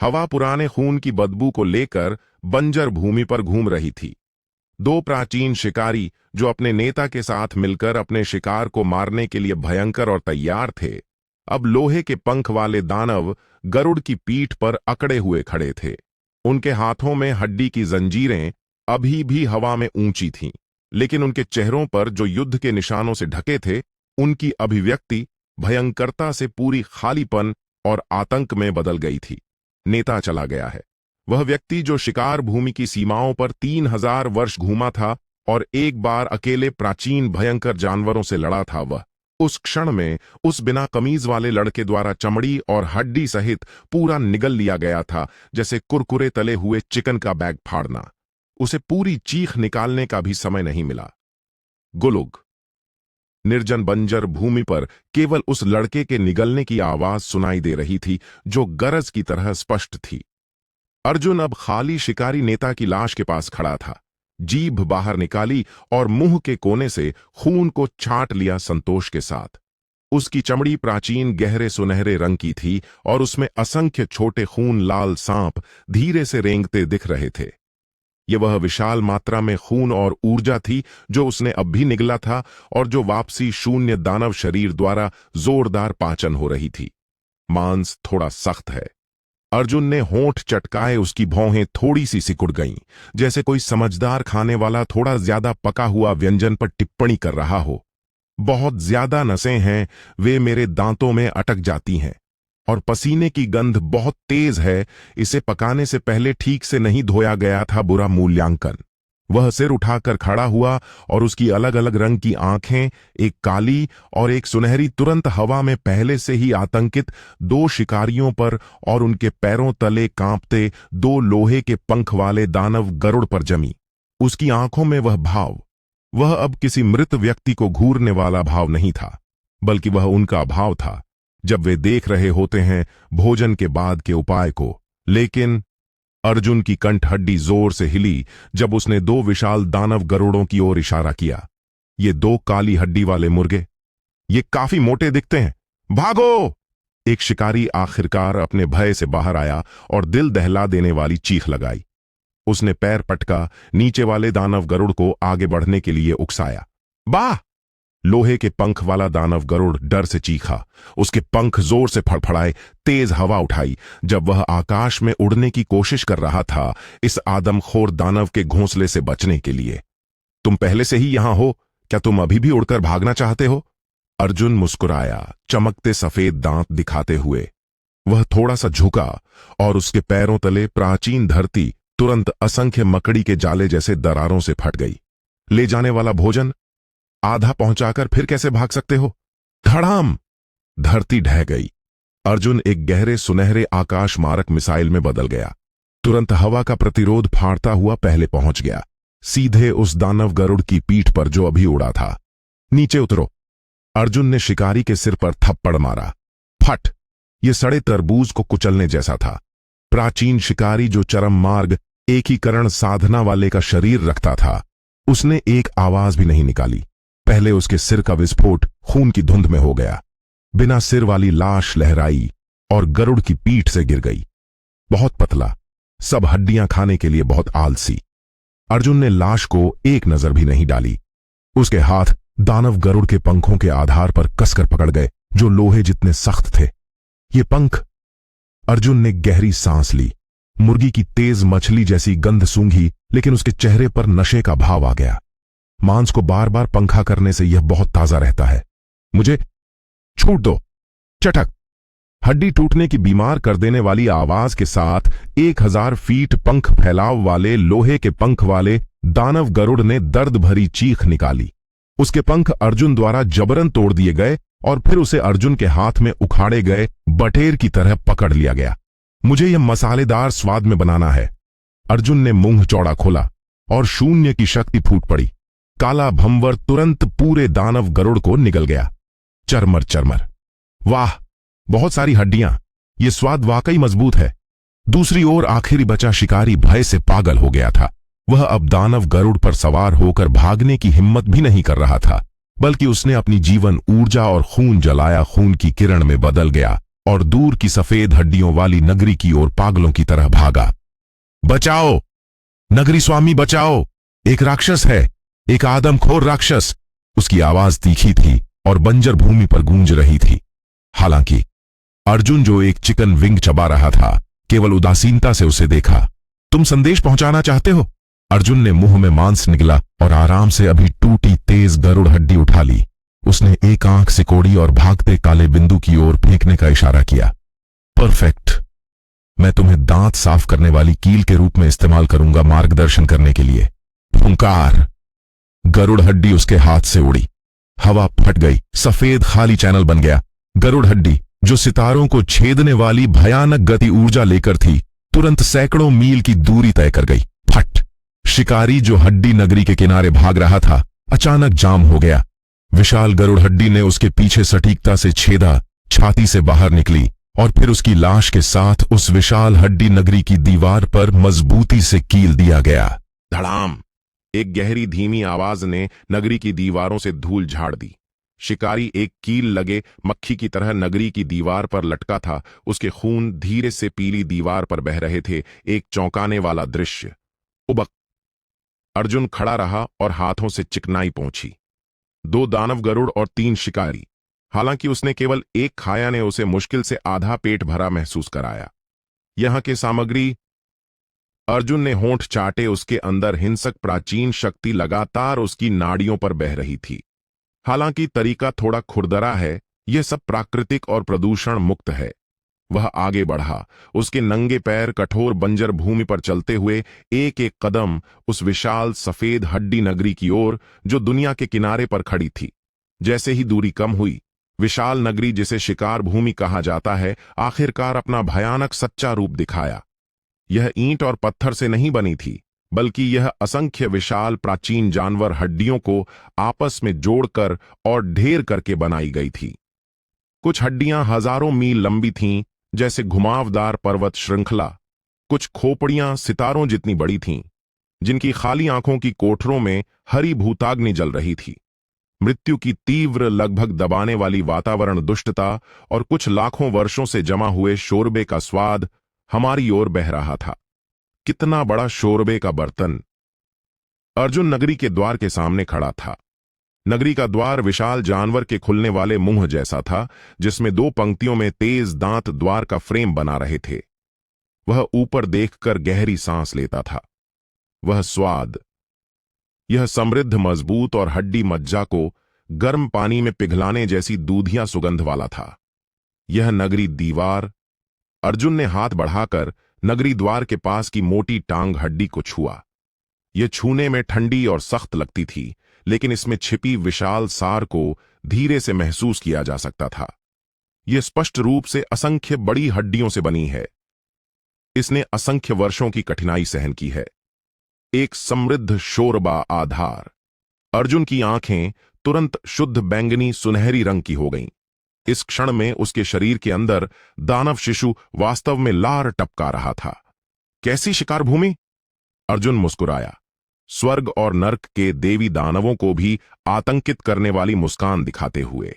हवा पुराने खून की बदबू को लेकर बंजर भूमि पर घूम रही थी। दो प्राचीन शिकारी जो अपने नेता के साथ मिलकर अपने शिकार को मारने के लिए भयंकर और तैयार थे, अब लोहे के पंख वाले दानव गरुड़ की पीठ पर अकड़े हुए खड़े थे। उनके हाथों में हड्डी की जंजीरें अभी भी हवा में ऊंची थीं, लेकिन उनके चेहरों पर जो युद्ध के निशानों से ढके थे, उनकी अभिव्यक्ति भयंकरता से पूरी खालीपन और आतंक में बदल गई थी। नेता चला गया है, वह व्यक्ति जो शिकार भूमि की सीमाओं पर 3000 वर्ष घूमा था और एक बार अकेले प्राचीन भयंकर जानवरों से लड़ा था। वह उस क्षण में उस बिना कमीज वाले लड़के द्वारा चमड़ी और हड्डी सहित पूरा निगल लिया गया था, जैसे कुरकुरे तले हुए चिकन का बैग फाड़ना। उसे पूरी चीख निकालने का भी समय नहीं मिला। गुलुग। निर्जन बंजर भूमि पर केवल उस लड़के के निगलने की आवाज सुनाई दे रही थी, जो गरज की तरह स्पष्ट थी। अर्जुन अब खाली शिकारी नेता की लाश के पास खड़ा था, जीभ बाहर निकाली और मुंह के कोने से खून को छाट लिया संतोष के साथ। उसकी चमड़ी प्राचीन गहरे सुनहरे रंग की थी और उसमें असंख्य छोटे खून लाल सांप धीरे से रेंगते दिख रहे थे। ये वह विशाल मात्रा में खून और ऊर्जा थी जो उसने अब भी निगला था और जो वापसी शून्य दानव शरीर द्वारा जोरदार पाचन हो रही थी। मांस थोड़ा सख्त है। अर्जुन ने होंठ चटकाए उसकी भौहें थोड़ी सी सिकुड़ गईं, जैसे कोई समझदार खाने वाला थोड़ा ज्यादा पका हुआ व्यंजन पर टिप्पणी कर रहा हो। बहुत ज्यादा नसें हैं, वे मेरे दांतों में अटक जाती हैं और पसीने की गंध बहुत तेज है। इसे पकाने से पहले ठीक से नहीं धोया गया था। बुरा मूल्यांकन। वह सिर उठाकर खड़ा हुआ और उसकी अलग अलग रंग की आंखें, एक काली और एक सुनहरी, तुरंत हवा में पहले से ही आतंकित दो शिकारियों पर और उनके पैरों तले कांपते दो लोहे के पंख वाले दानव गरुड़ पर जमी। उसकी आंखों में वह भाव, वह अब किसी मृत व्यक्ति को घूरने वाला भाव नहीं था, बल्कि वह उनका भाव था जब वे देख रहे होते हैं भोजन के बाद के उपाय को। लेकिन अर्जुन की कंठ हड्डी जोर से हिली जब उसने दो विशाल दानव गरुड़ों की ओर इशारा किया। ये दो काली हड्डी वाले मुर्गे, ये काफी मोटे दिखते हैं, भागो! एक शिकारी आखिरकार अपने भय से बाहर आया और दिल दहला देने वाली चीख लगाई। उसने पैर पटका नीचे वाले दानव गरुड़ को आगे बढ़ने के लिए उकसाया। वाह! लोहे के पंख वाला दानव गरुड़ डर से चीखा। उसके पंख जोर से फड़फड़ाए, तेज हवा उठाई जब वह आकाश में उड़ने की कोशिश कर रहा था, इस आदमखोर दानव के घोंसले से बचने के लिए। तुम पहले से ही यहां हो, क्या तुम अभी भी उड़कर भागना चाहते हो? अर्जुन मुस्कुराया, चमकते सफेद दांत दिखाते हुए। वह थोड़ा सा झुका और उसके पैरों तले प्राचीन धरती तुरंत असंख्य मकड़ी के जाले जैसे दरारों से फट गई। ले जाने वाला भोजन आधा पहुंचाकर फिर कैसे भाग सकते हो? धड़ाम! धरती ढह गई। अर्जुन एक गहरे सुनहरे आकाश मारक मिसाइल में बदल गया। तुरंत हवा का प्रतिरोध फाड़ता हुआ पहले पहुंच गया, सीधे उस दानव गरुड़ की पीठ पर जो अभी उड़ा था। नीचे उतरो! अर्जुन ने शिकारी के सिर पर थप्पड़ मारा। फट! ये सड़े तरबूज को कुचलने जैसा था। प्राचीन शिकारी जो चरम मार्ग एकीकरण साधना वाले का शरीर रखता था, उसने एक आवाज भी नहीं निकाली। पहले उसके सिर का विस्फोट खून की धुंध में हो गया। बिना सिर वाली लाश लहराई और गरुड़ की पीठ से गिर गई। बहुत पतला, सब हड्डियां खाने के लिए बहुत आलसी। अर्जुन ने लाश को एक नजर भी नहीं डाली। उसके हाथ दानव गरुड़ के पंखों के आधार पर कसकर पकड़ गए, जो लोहे जितने सख्त थे। ये पंख! अर्जुन ने गहरी सांस ली। मुर्गी की तेज मछली जैसी गंध सूंघी, लेकिन उसके चेहरे पर नशे का भाव आ गया। मांस को बार बार पंखा करने से यह बहुत ताजा रहता है। मुझे छूट दो! चटक! हड्डी टूटने की बीमार कर देने वाली आवाज के साथ 1000 फीट पंख फैलाव वाले लोहे के पंख वाले दानव गरुड़ ने दर्द भरी चीख निकाली। उसके पंख अर्जुन द्वारा जबरन तोड़ दिए गए और फिर उसे अर्जुन के हाथ में उखाड़े गए बटेर की तरह पकड़ लिया गया। मुझे यह मसालेदार स्वाद में बनाना है। अर्जुन ने मुंह चौड़ा खोला और शून्य की शक्ति फूट पड़ी। काला भंवर तुरंत पूरे दानव गरुड़ को निगल गया। चरमर चरमर! वाह, बहुत सारी हड्डियां! ये स्वाद वाकई मजबूत है। दूसरी ओर आखिरी बचा शिकारी भय से पागल हो गया था। वह अब दानव गरुड़ पर सवार होकर भागने की हिम्मत भी नहीं कर रहा था, बल्कि उसने अपनी जीवन ऊर्जा और खून जलाया खून की किरण में बदल गया और दूर की सफेद हड्डियों वाली नगरी की ओर पागलों की तरह भागा। बचाओ नगरी स्वामी, बचाओ, एक राक्षस है, एक आदमखोर राक्षस। उसकी आवाज तीखी थी और बंजर भूमि पर गूंज रही थी। हालांकि अर्जुन, जो एक चिकन विंग चबा रहा था, केवल उदासीनता से उसे देखा। तुम संदेश पहुंचाना चाहते हो? अर्जुन ने मुंह में मांस निगला और आराम से अभी टूटी तेज गरुड़ हड्डी उठा ली। उसने एक आंख सिकोड़ी और भागते काले बिंदु की ओर फेंकने का इशारा किया। परफेक्ट। मैं तुम्हें दांत साफ करने वाली कील के रूप में इस्तेमाल करूंगा, मार्गदर्शन करने के लिए। फुंकार। गरुड़ हड्डी उसके हाथ से उड़ी। हवा फट गई, सफेद खाली चैनल बन गया। गरुड़ हड्डी, जो सितारों को छेदने वाली भयानक गति ऊर्जा लेकर थी, तुरंत सैकड़ों मील की दूरी तय कर गई। फट। शिकारी, जो हड्डी नगरी के किनारे भाग रहा था, अचानक जाम हो गया। विशाल गरुड़ हड्डी ने उसके पीछे सटीकता से छेदा, छाती से बाहर निकली और फिर उसकी लाश के साथ उस विशाल हड्डी नगरी की दीवार पर मजबूती से कील दिया गया। धड़ाम। एक गहरी धीमी आवाज ने नगरी की दीवारों से धूल झाड़ दी। शिकारी एक कील लगे मक्खी की तरह नगरी की दीवार पर लटका था। उसके खून धीरे से पीली दीवार पर बह रहे थे। एक चौंकाने वाला दृश्य। उबक। अर्जुन खड़ा रहा और हाथों से चिकनाई पहुंची। 2 दानव गरुड़ और 3 शिकारी। हालांकि उसने केवल एक खाया ने उसे मुश्किल से आधा पेट भरा महसूस कराया। यहां की सामग्री। अर्जुन ने होंठ चाटे। उसके अंदर हिंसक प्राचीन शक्ति लगातार उसकी नाड़ियों पर बह रही थी। हालांकि तरीका थोड़ा खुरदरा है, यह सब प्राकृतिक और प्रदूषण मुक्त है। वह आगे बढ़ा, उसके नंगे पैर कठोर बंजर भूमि पर चलते हुए एक एक कदम उस विशाल सफेद हड्डी नगरी की ओर, जो दुनिया के किनारे पर खड़ी थी। जैसे ही दूरी कम हुई, विशाल नगरी, जिसे शिकार भूमि कहा जाता है, आखिरकार अपना भयानक सच्चा रूप दिखाया। यह ईंट और पत्थर से नहीं बनी थी, बल्कि यह असंख्य विशाल प्राचीन जानवर हड्डियों को आपस में जोड़कर और ढेर करके बनाई गई थी। कुछ हड्डियां हजारों मील लंबी थीं, जैसे घुमावदार पर्वत श्रृंखला। कुछ खोपड़ियां सितारों जितनी बड़ी थीं, जिनकी खाली आंखों की कोठरों में हरी भूताग्नि जल रही थी। मृत्यु की तीव्र, लगभग दबाने वाली वातावरण दुष्टता और कुछ लाखों वर्षों से जमा हुए शोरबे का स्वाद हमारी ओर बह रहा था। कितना बड़ा शोरबे का बर्तन। अर्जुन नगरी के द्वार के सामने खड़ा था। नगरी का द्वार विशाल जानवर के खुलने वाले मुंह जैसा था, जिसमें 2 पंक्तियों में तेज दांत द्वार का फ्रेम बना रहे थे। वह ऊपर देखकर गहरी सांस लेता था। वह स्वाद, यह समृद्ध, मजबूत और हड्डी मज्जा को गर्म पानी में पिघलाने जैसी दूधिया सुगंध वाला था। यह नगरी दीवार। अर्जुन ने हाथ बढ़ाकर नगरी द्वार के पास की मोटी टांग हड्डी को छुआ। यह छूने में ठंडी और सख्त लगती थी, लेकिन इसमें छिपी विशाल सार को धीरे से महसूस किया जा सकता था। यह स्पष्ट रूप से असंख्य बड़ी हड्डियों से बनी है। इसने असंख्य वर्षों की कठिनाई सहन की है। एक समृद्ध शोरबा आधार। अर्जुन की आंखें तुरंत शुद्ध बैंगनी सुनहरी रंग की हो गईं। इस क्षण में उसके शरीर के अंदर दानव शिशु वास्तव में लार टपका रहा था। कैसी शिकार भूमि! अर्जुन मुस्कुराया, स्वर्ग और नर्क के देवी दानवों को भी आतंकित करने वाली मुस्कान दिखाते हुए।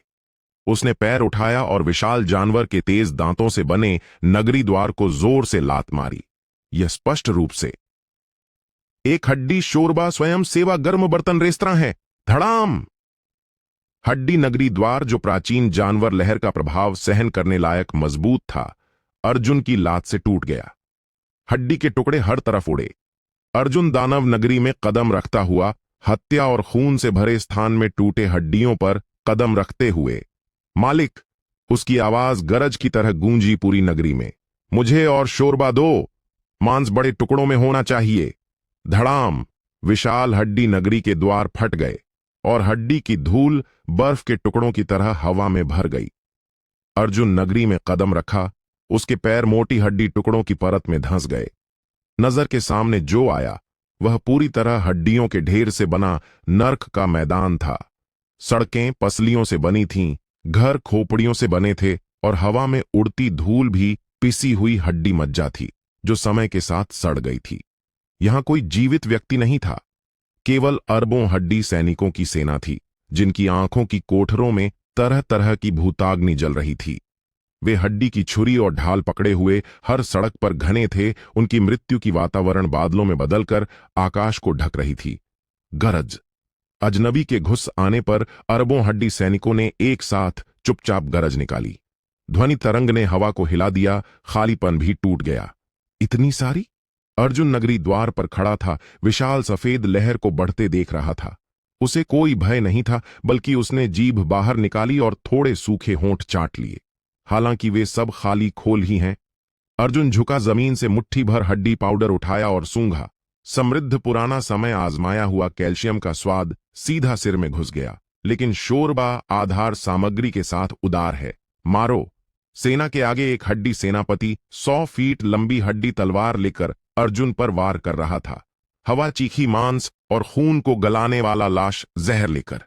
उसने पैर उठाया और विशाल जानवर के तेज दांतों से बने नगरी द्वार को जोर से लात मारी। यह स्पष्ट रूप से एक हड्डी शोरबा स्वयं सेवा गर्म बर्तन रेस्तरां है। धड़ाम! हड्डी नगरी द्वार, जो प्राचीन जानवर लहर का प्रभाव सहन करने लायक मजबूत था, अर्जुन की लात से टूट गया। हड्डी के टुकड़े हर तरफ उड़े। अर्जुन दानव नगरी में कदम रखता हुआ, हत्या और खून से भरे स्थान में टूटे हड्डियों पर कदम रखते हुए, मालिक! उसकी आवाज गरज की तरह गूंजी पूरी नगरी में। मुझे और शोरबा दो, मांस बड़े टुकड़ों में होना चाहिए। धड़ाम! विशाल हड्डी नगरी के द्वार फट गए और हड्डी की धूल बर्फ के टुकड़ों की तरह हवा में भर गई। अर्जुन नगरी में कदम रखा, उसके पैर मोटी हड्डी टुकड़ों की परत में धंस गए। नजर के सामने जो आया, वह पूरी तरह हड्डियों के ढेर से बना नर्क का मैदान था। सड़कें पसलियों से बनी थीं, घर खोपड़ियों से बने थे और हवा में उड़ती धूल भी पिसी हुई हड्डी मज्जा थी, जो समय के साथ सड़ गई थी। यहां कोई जीवित व्यक्ति नहीं था, केवल अरबों हड्डी सैनिकों की सेना थी, जिनकी आंखों की कोठरों में तरह तरह की भूताग्नि जल रही थी। वे हड्डी की छुरी और ढाल पकड़े हुए हर सड़क पर घने थे। उनकी मृत्यु की वातावरण बादलों में बदलकर आकाश को ढक रही थी। गरज। अजनबी के घुस आने पर अरबों हड्डी सैनिकों ने एक साथ चुपचाप गरज निकाली। ध्वनि तरंग ने हवा को हिला दिया, खालीपन भी टूट गया। इतनी सारी? अर्जुन नगरी द्वार पर खड़ा था, विशाल सफेद लहर को बढ़ते देख रहा था। उसे कोई भय नहीं था, बल्कि उसने जीभ बाहर निकाली और थोड़े सूखे होंठ चाट लिए। हालांकि वे सब खाली खोल ही हैं। अर्जुन झुका, जमीन से मुट्ठी भर हड्डी पाउडर उठाया और सूंघा। समृद्ध पुराना समय आजमाया हुआ कैल्शियम का स्वाद सीधा सिर में घुस गया। लेकिन शोरबा आधार सामग्री के साथ उदार है। मारो। सेना के आगे एक हड्डी सेनापति 100 फीट लंबी हड्डी तलवार लेकर अर्जुन पर वार कर रहा था। हवा चीखी मांस और खून को गलाने वाला लाश जहर लेकर।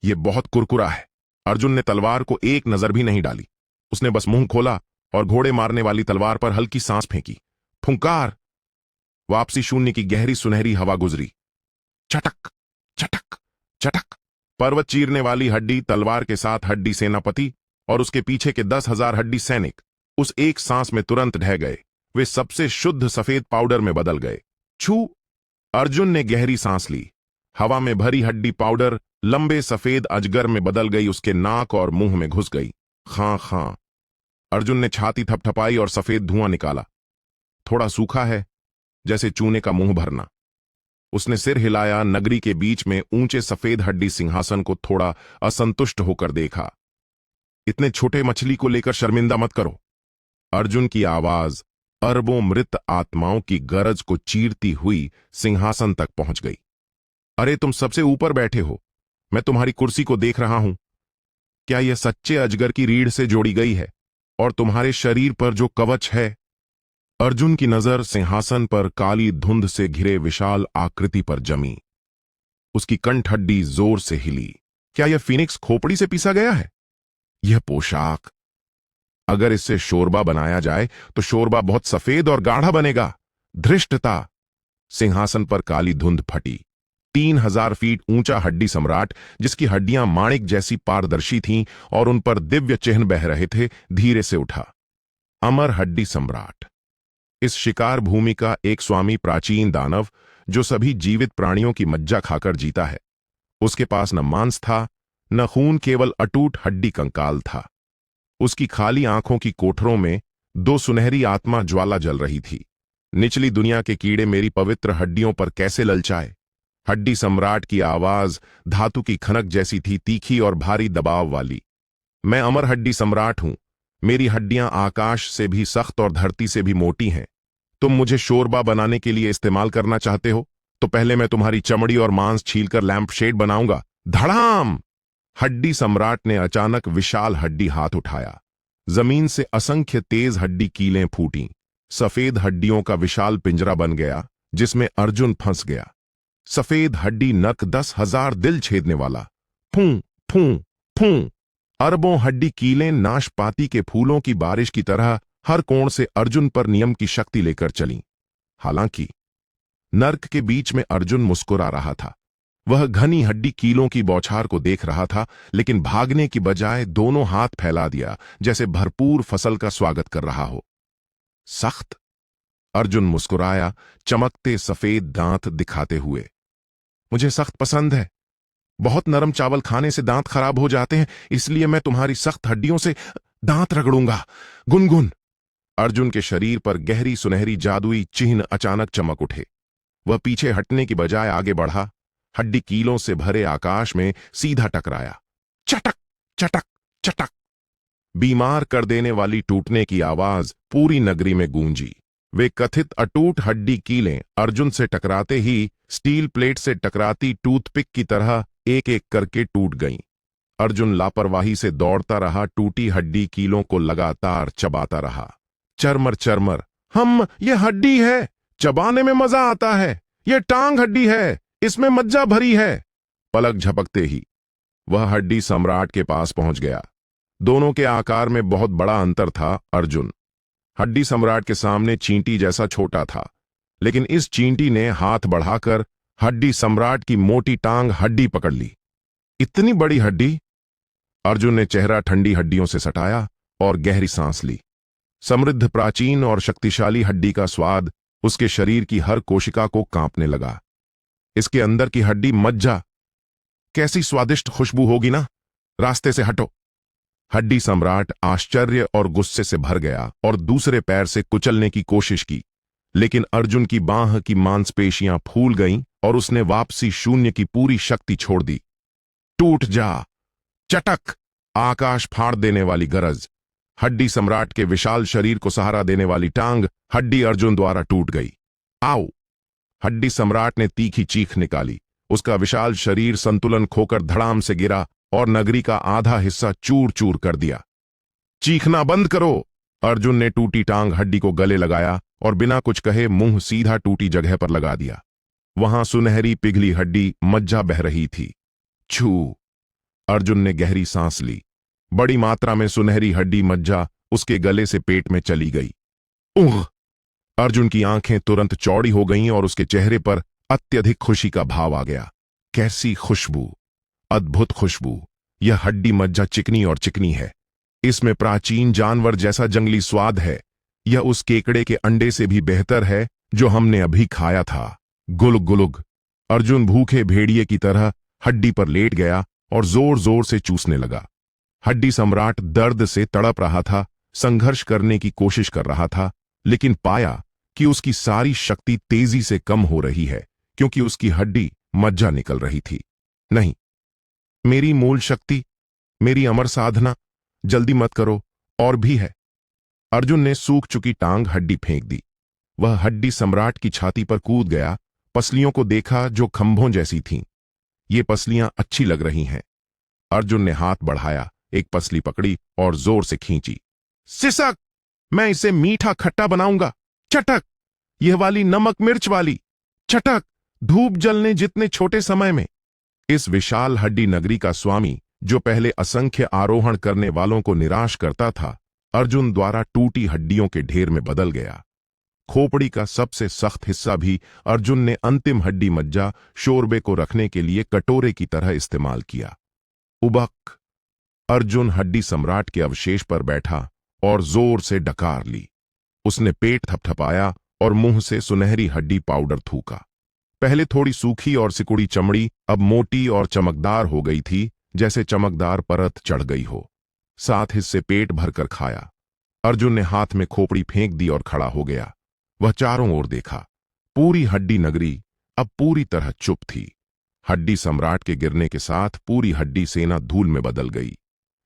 यह बहुत कुरकुरा है। अर्जुन ने तलवार को एक नजर भी नहीं डाली। उसने बस मुंह खोला और घोड़े मारने वाली तलवार पर हल्की सांस फेंकी। फुंकार। वापसी शून्य की गहरी सुनहरी हवा गुजरी। चटक चटक चटक। पर्वत चीरने वाली हड्डी तलवार के साथ हड्डी सेनापति और उसके पीछे के 10,000 हड्डी सैनिक उस एक सांस में तुरंत ढह गए। वे सबसे शुद्ध सफेद पाउडर में बदल गए। छू। अर्जुन ने गहरी सांस ली। हवा में भरी हड्डी पाउडर लंबे सफेद अजगर में बदल गई, उसके नाक और मुंह में घुस गई। खां खां। अर्जुन ने छाती थपथपाई और सफेद धुआं निकाला। थोड़ा सूखा है, जैसे चूने का मुंह भरना। उसने सिर हिलाया, नगरी के बीच में ऊंचे सफेद हड्डी सिंहासन को थोड़ा असंतुष्ट होकर देखा। इतने छोटे मछली को लेकर शर्मिंदा मत करो। अर्जुन की आवाज अरबों मृत आत्माओं की गरज को चीरती हुई सिंहासन तक पहुंच गई। अरे तुम सबसे ऊपर बैठे हो, मैं तुम्हारी कुर्सी को देख रहा हूं। क्या यह सच्चे अजगर की रीढ़ से जोड़ी गई है? और तुम्हारे शरीर पर जो कवच है? अर्जुन की नजर सिंहासन पर काली धुंध से घिरे विशाल आकृति पर जमी। उसकी कंठ हड्डी जोर से हिली। क्या यह फीनिक्स खोपड़ी से पीसा गया है? यह पोशाक, अगर इससे शोरबा बनाया जाए तो शोरबा बहुत सफेद और गाढ़ा बनेगा। धृष्टता। सिंहासन पर काली धुंध फटी। 3,000 फीट ऊंचा हड्डी सम्राट, जिसकी हड्डियां माणिक जैसी पारदर्शी थीं और उन पर दिव्य चिन्ह बह रहे थे, धीरे से उठा। अमर हड्डी सम्राट। इस शिकार भूमि का एक स्वामी, प्राचीन दानव जो सभी जीवित प्राणियों की मज्जा खाकर जीता है। उसके पास न मांस था न खून, केवल अटूट हड्डी कंकाल था। उसकी खाली आंखों की कोठरों में 2 सुनहरी आत्मा ज्वाला जल रही थी। निचली दुनिया के कीड़े मेरी पवित्र हड्डियों पर कैसे ललचाए। हड्डी सम्राट की आवाज धातु की खनक जैसी थी, तीखी और भारी दबाव वाली। मैं अमर हड्डी सम्राट हूं। मेरी हड्डियां आकाश से भी सख्त और धरती से भी मोटी हैं। तुम मुझे शोरबा बनाने के लिए इस्तेमाल करना चाहते हो तो पहले मैं तुम्हारी चमड़ी और मांस छीलकर लैंप शेड बनाऊंगा। धड़ाम। हड्डी सम्राट ने अचानक विशाल हड्डी हाथ उठाया। जमीन से असंख्य तेज हड्डी कीलें फूटीं। सफेद हड्डियों का विशाल पिंजरा बन गया, जिसमें अर्जुन फंस गया। सफेद हड्डी नक 10,000 दिल छेदने वाला। फूं फूं फूं। अरबों हड्डी कीलें नाशपाती के फूलों की बारिश की तरह हर कोण से अर्जुन पर नियम की शक्ति लेकर चलीं। हालांकि नर्क के बीच में अर्जुन मुस्कुरा रहा था। वह घनी हड्डी कीलों की बौछार को देख रहा था, लेकिन भागने की बजाय दोनों हाथ फैला दिया, जैसे भरपूर फसल का स्वागत कर रहा हो। सख्त। अर्जुन मुस्कुराया, चमकते सफेद दांत दिखाते हुए। मुझे सख्त पसंद है। बहुत नरम चावल खाने से दांत खराब हो जाते हैं, इसलिए मैं तुम्हारी सख्त हड्डियों से दांत रगड़ूंगा। गुनगुन। अर्जुन के शरीर पर गहरी सुनहरी जादुई चिन्ह अचानक चमक उठे। वह पीछे हटने की बजाय आगे बढ़ा, हड्डी कीलों से भरे आकाश में सीधा टकराया। चटक चटक चटक। बीमार कर देने वाली टूटने की आवाज पूरी नगरी में गूंजी। वे कथित अटूट हड्डी कीलें अर्जुन से टकराते ही स्टील प्लेट से टकराती टूथपिक की तरह एक एक करके टूट गईं। अर्जुन लापरवाही से दौड़ता रहा, टूटी हड्डी कीलों को लगातार चबाता रहा। चरमर चरमर। ये हड्डी है, चबाने में मजा आता है। ये टांग हड्डी है, इसमें मज्जा भरी है। पलक झपकते ही वह हड्डी सम्राट के पास पहुंच गया। दोनों के आकार में बहुत बड़ा अंतर था। अर्जुन हड्डी सम्राट के सामने चींटी जैसा छोटा था, लेकिन इस चींटी ने हाथ बढ़ाकर हड्डी सम्राट की मोटी टांग हड्डी पकड़ ली। इतनी बड़ी हड्डी! अर्जुन ने चेहरा ठंडी हड्डियों से सटाया और गहरी सांस ली। समृद्ध, प्राचीन और शक्तिशाली हड्डी का स्वाद उसके शरीर की हर कोशिका को कांपने लगा। इसके अंदर की हड्डी मज्जा, कैसी स्वादिष्ट खुशबू होगी ना। रास्ते से हटो। हड्डी सम्राट आश्चर्य और गुस्से से भर गया और दूसरे पैर से कुचलने की कोशिश की, लेकिन अर्जुन की बांह की मांसपेशियां फूल गईं और उसने वापसी शून्य की पूरी शक्ति छोड़ दी। टूट जा। चटक। आकाश फाड़ देने वाली गरज। हड्डी सम्राट के विशाल शरीर को सहारा देने वाली टांग हड्डी अर्जुन द्वारा टूट गई। आओ। हड्डी सम्राट ने तीखी चीख निकाली। उसका विशाल शरीर संतुलन खोकर धड़ाम से गिरा और नगरी का आधा हिस्सा चूर चूर कर दिया। चीखना बंद करो। अर्जुन ने टूटी टांग हड्डी को गले लगाया और बिना कुछ कहे मुंह सीधा टूटी जगह पर लगा दिया। वहां सुनहरी पिघली हड्डी मज्जा बह रही थी। छू। अर्जुन ने गहरी सांस ली। बड़ी मात्रा में सुनहरी हड्डी मज्जा उसके गले से पेट में चली गई। उह। अर्जुन की आंखें तुरंत चौड़ी हो गईं और उसके चेहरे पर अत्यधिक खुशी का भाव आ गया। कैसी खुशबू, अद्भुत खुशबू। यह हड्डी मज्जा चिकनी और चिकनी है। इसमें प्राचीन जानवर जैसा जंगली स्वाद है। यह उस केकड़े के अंडे से भी बेहतर है जो हमने अभी खाया था। गुलुग गुलुग। अर्जुन भूखे भेड़िए की तरह हड्डी पर लेट गया और जोर जोर से चूसने लगा। हड्डी सम्राट दर्द से तड़प रहा था, संघर्ष करने की कोशिश कर रहा था, लेकिन पाया कि उसकी सारी शक्ति तेजी से कम हो रही है क्योंकि उसकी हड्डी मज्जा निकल रही थी। नहीं, मेरी मूल शक्ति, मेरी अमर साधना, जल्दी मत करो, और भी है। अर्जुन ने सूख चुकी टांग हड्डी फेंक दी। वह हड्डी सम्राट की छाती पर कूद गया, पसलियों को देखा जो खंभों जैसी थीं। ये पसलियां अच्छी लग रही हैं। अर्जुन ने हाथ बढ़ाया, एक पसली पकड़ी और जोर से खींची। सिसक। मैं इसे मीठा खट्टा बनाऊंगा। चटक। यह वाली नमक मिर्च वाली। चटक। धूप जलने जितने छोटे समय में। इस विशाल हड्डी नगरी का स्वामी, जो पहले असंख्य आरोहण करने वालों को निराश करता था, अर्जुन द्वारा टूटी हड्डियों के ढेर में बदल गया। खोपड़ी का सबसे सख्त हिस्सा भी अर्जुन ने अंतिम हड्डी मज्जा शोरबे को रखने के लिए कटोरे की तरह इस्तेमाल किया। उबक। अर्जुन हड्डी सम्राट के अवशेष पर बैठा और जोर से डकार ली। उसने पेट थपथपाया और मुंह से सुनहरी हड्डी पाउडर थूका। पहले थोड़ी सूखी और सिकुड़ी चमड़ी अब मोटी और चमकदार हो गई थी, जैसे चमकदार परत चढ़ गई हो। 7 हिस्से पेट भरकर खाया। अर्जुन ने हाथ में खोपड़ी फेंक दी और खड़ा हो गया। वह चारों ओर देखा। पूरी हड्डी नगरी अब पूरी तरह चुप थी। हड्डी सम्राट के गिरने के साथ पूरी हड्डी सेना धूल में बदल गई।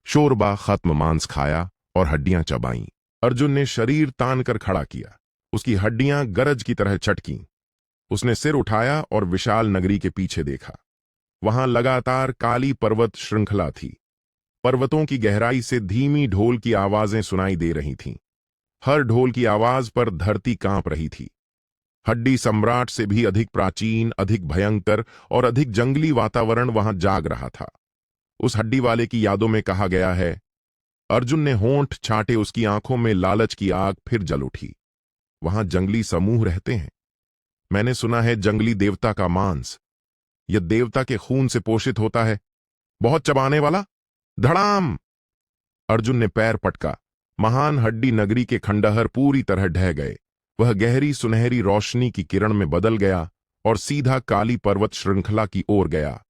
शोरबा खत्म, मांस खाया और हड्डियां चबाईं। अर्जुन ने शरीर तान कर खड़ा किया। उसकी हड्डियां गरज की तरह चटकीं। उसने सिर उठाया और विशाल नगरी के पीछे देखा। वहां लगातार काली पर्वत श्रृंखला थी। पर्वतों की गहराई से धीमी ढोल की आवाजें सुनाई दे रही थीं। हर ढोल की आवाज पर धरती कांप रही थी। हड्डी सम्राट से भी अधिक प्राचीन, अधिक भयंकर और अधिक जंगली वातावरण वहां जाग रहा था। उस हड्डी वाले की यादों में कहा गया है। अर्जुन ने होंठ छाटे, उसकी आंखों में लालच की आग फिर जल उठी। वहां जंगली समूह रहते हैं। मैंने सुना है जंगली देवता का मांस, यह देवता के खून से पोषित होता है, बहुत चबाने वाला। धड़ाम। अर्जुन ने पैर पटका। महान हड्डी नगरी के खंडहर पूरी तरह ढह गए। वह गहरी सुनहरी रोशनी की किरण में बदल गया और सीधा काली पर्वत श्रृंखला की ओर गया।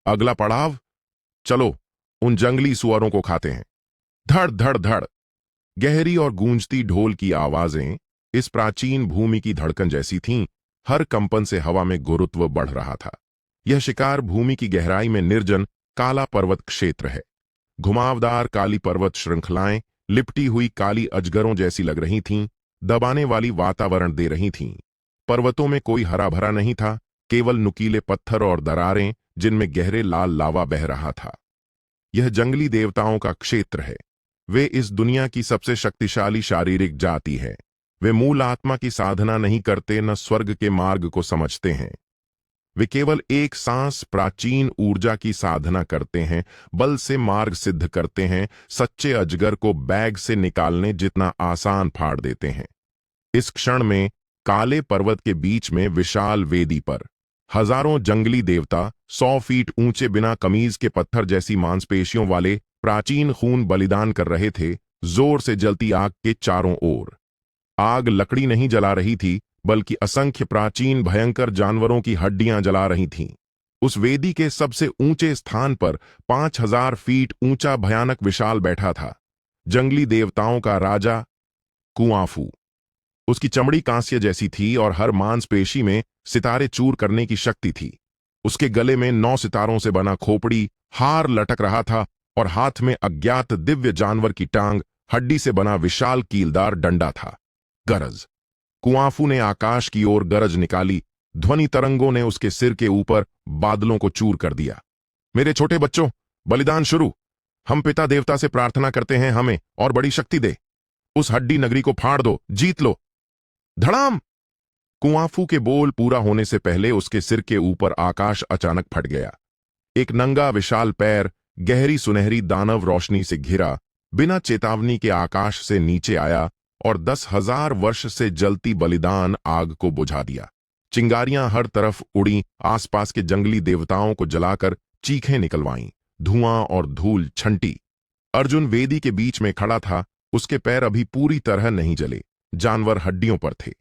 अगला पड़ाव, चलो उन जंगली सुअरों को खाते हैं। धड़ धड़ धड़। गहरी और गूंजती ढोल की आवाजें इस प्राचीन भूमि की धड़कन जैसी थीं। हर कंपन से हवा में गुरुत्व बढ़ रहा था। यह शिकार भूमि की गहराई में निर्जन काला पर्वत क्षेत्र है। घुमावदार काली पर्वत श्रृंखलाएं लिपटी हुई काली अजगरों जैसी लग रही थीं, दबाने वाली वातावरण दे रही थीं। पर्वतों में कोई हरा भरा नहीं था, केवल नुकीले पत्थर और दरारें जिनमें गहरे लाल लावा बह रहा था। यह जंगली देवताओं का क्षेत्र है। वे इस दुनिया की सबसे शक्तिशाली शारीरिक जाति है। वे मूल आत्मा की साधना नहीं करते, न स्वर्ग के मार्ग को समझते हैं। वे केवल एक सांस प्राचीन ऊर्जा की साधना करते हैं, बल से मार्ग सिद्ध करते हैं, सच्चे अजगर को बैग से निकालने जितना आसान फाड़ देते हैं। इस क्षण में काले पर्वत के बीच में विशाल वेदी पर हजारों जंगली देवता 100 फीट ऊंचे बिना कमीज के पत्थर जैसी मांसपेशियों वाले प्राचीन खून बलिदान कर रहे थे, जोर से जलती आग के चारों ओर। आग लकड़ी नहीं जला रही थी, बल्कि असंख्य प्राचीन भयंकर जानवरों की हड्डियां जला रही थीं। उस वेदी के सबसे ऊंचे स्थान पर 5000 फीट ऊंचा भयानक विशाल बैठा था, जंगली देवताओं का राजा कुआंफू। उसकी चमड़ी कांस्य जैसी थी और हर मांसपेशी में सितारे चूर करने की शक्ति थी। उसके गले में 9 सितारों से बना खोपड़ी हार लटक रहा था और हाथ में अज्ञात दिव्य जानवर की टांग हड्डी से बना विशाल कीलदार डंडा था। गरज। कुआंफू ने आकाश की ओर गरज निकाली। ध्वनि तरंगों ने उसके सिर के ऊपर बादलों को चूर कर दिया। मेरे छोटे बच्चों, बलिदान शुरू। हम पिता देवता से प्रार्थना करते हैं हमें और बड़ी शक्ति दे। उस हड्डी नगरी को फाड़ दो, जीत लो। धड़ाम! कुआंफू के बोल पूरा होने से पहले उसके सिर के ऊपर आकाश अचानक फट गया। एक नंगा विशाल पैर गहरी सुनहरी दानव रोशनी से घिरा बिना चेतावनी के आकाश से नीचे आया और 10,000 वर्ष से जलती बलिदान आग को बुझा दिया। चिंगारियां हर तरफ उड़ी, आसपास के जंगली देवताओं को जलाकर चीखें निकलवाईं, धुआं और धूल छंटी। अर्जुन वेदी के बीच में खड़ा था। उसके पैर अभी पूरी तरह नहीं जले, जानवर हड्डियों पर थे।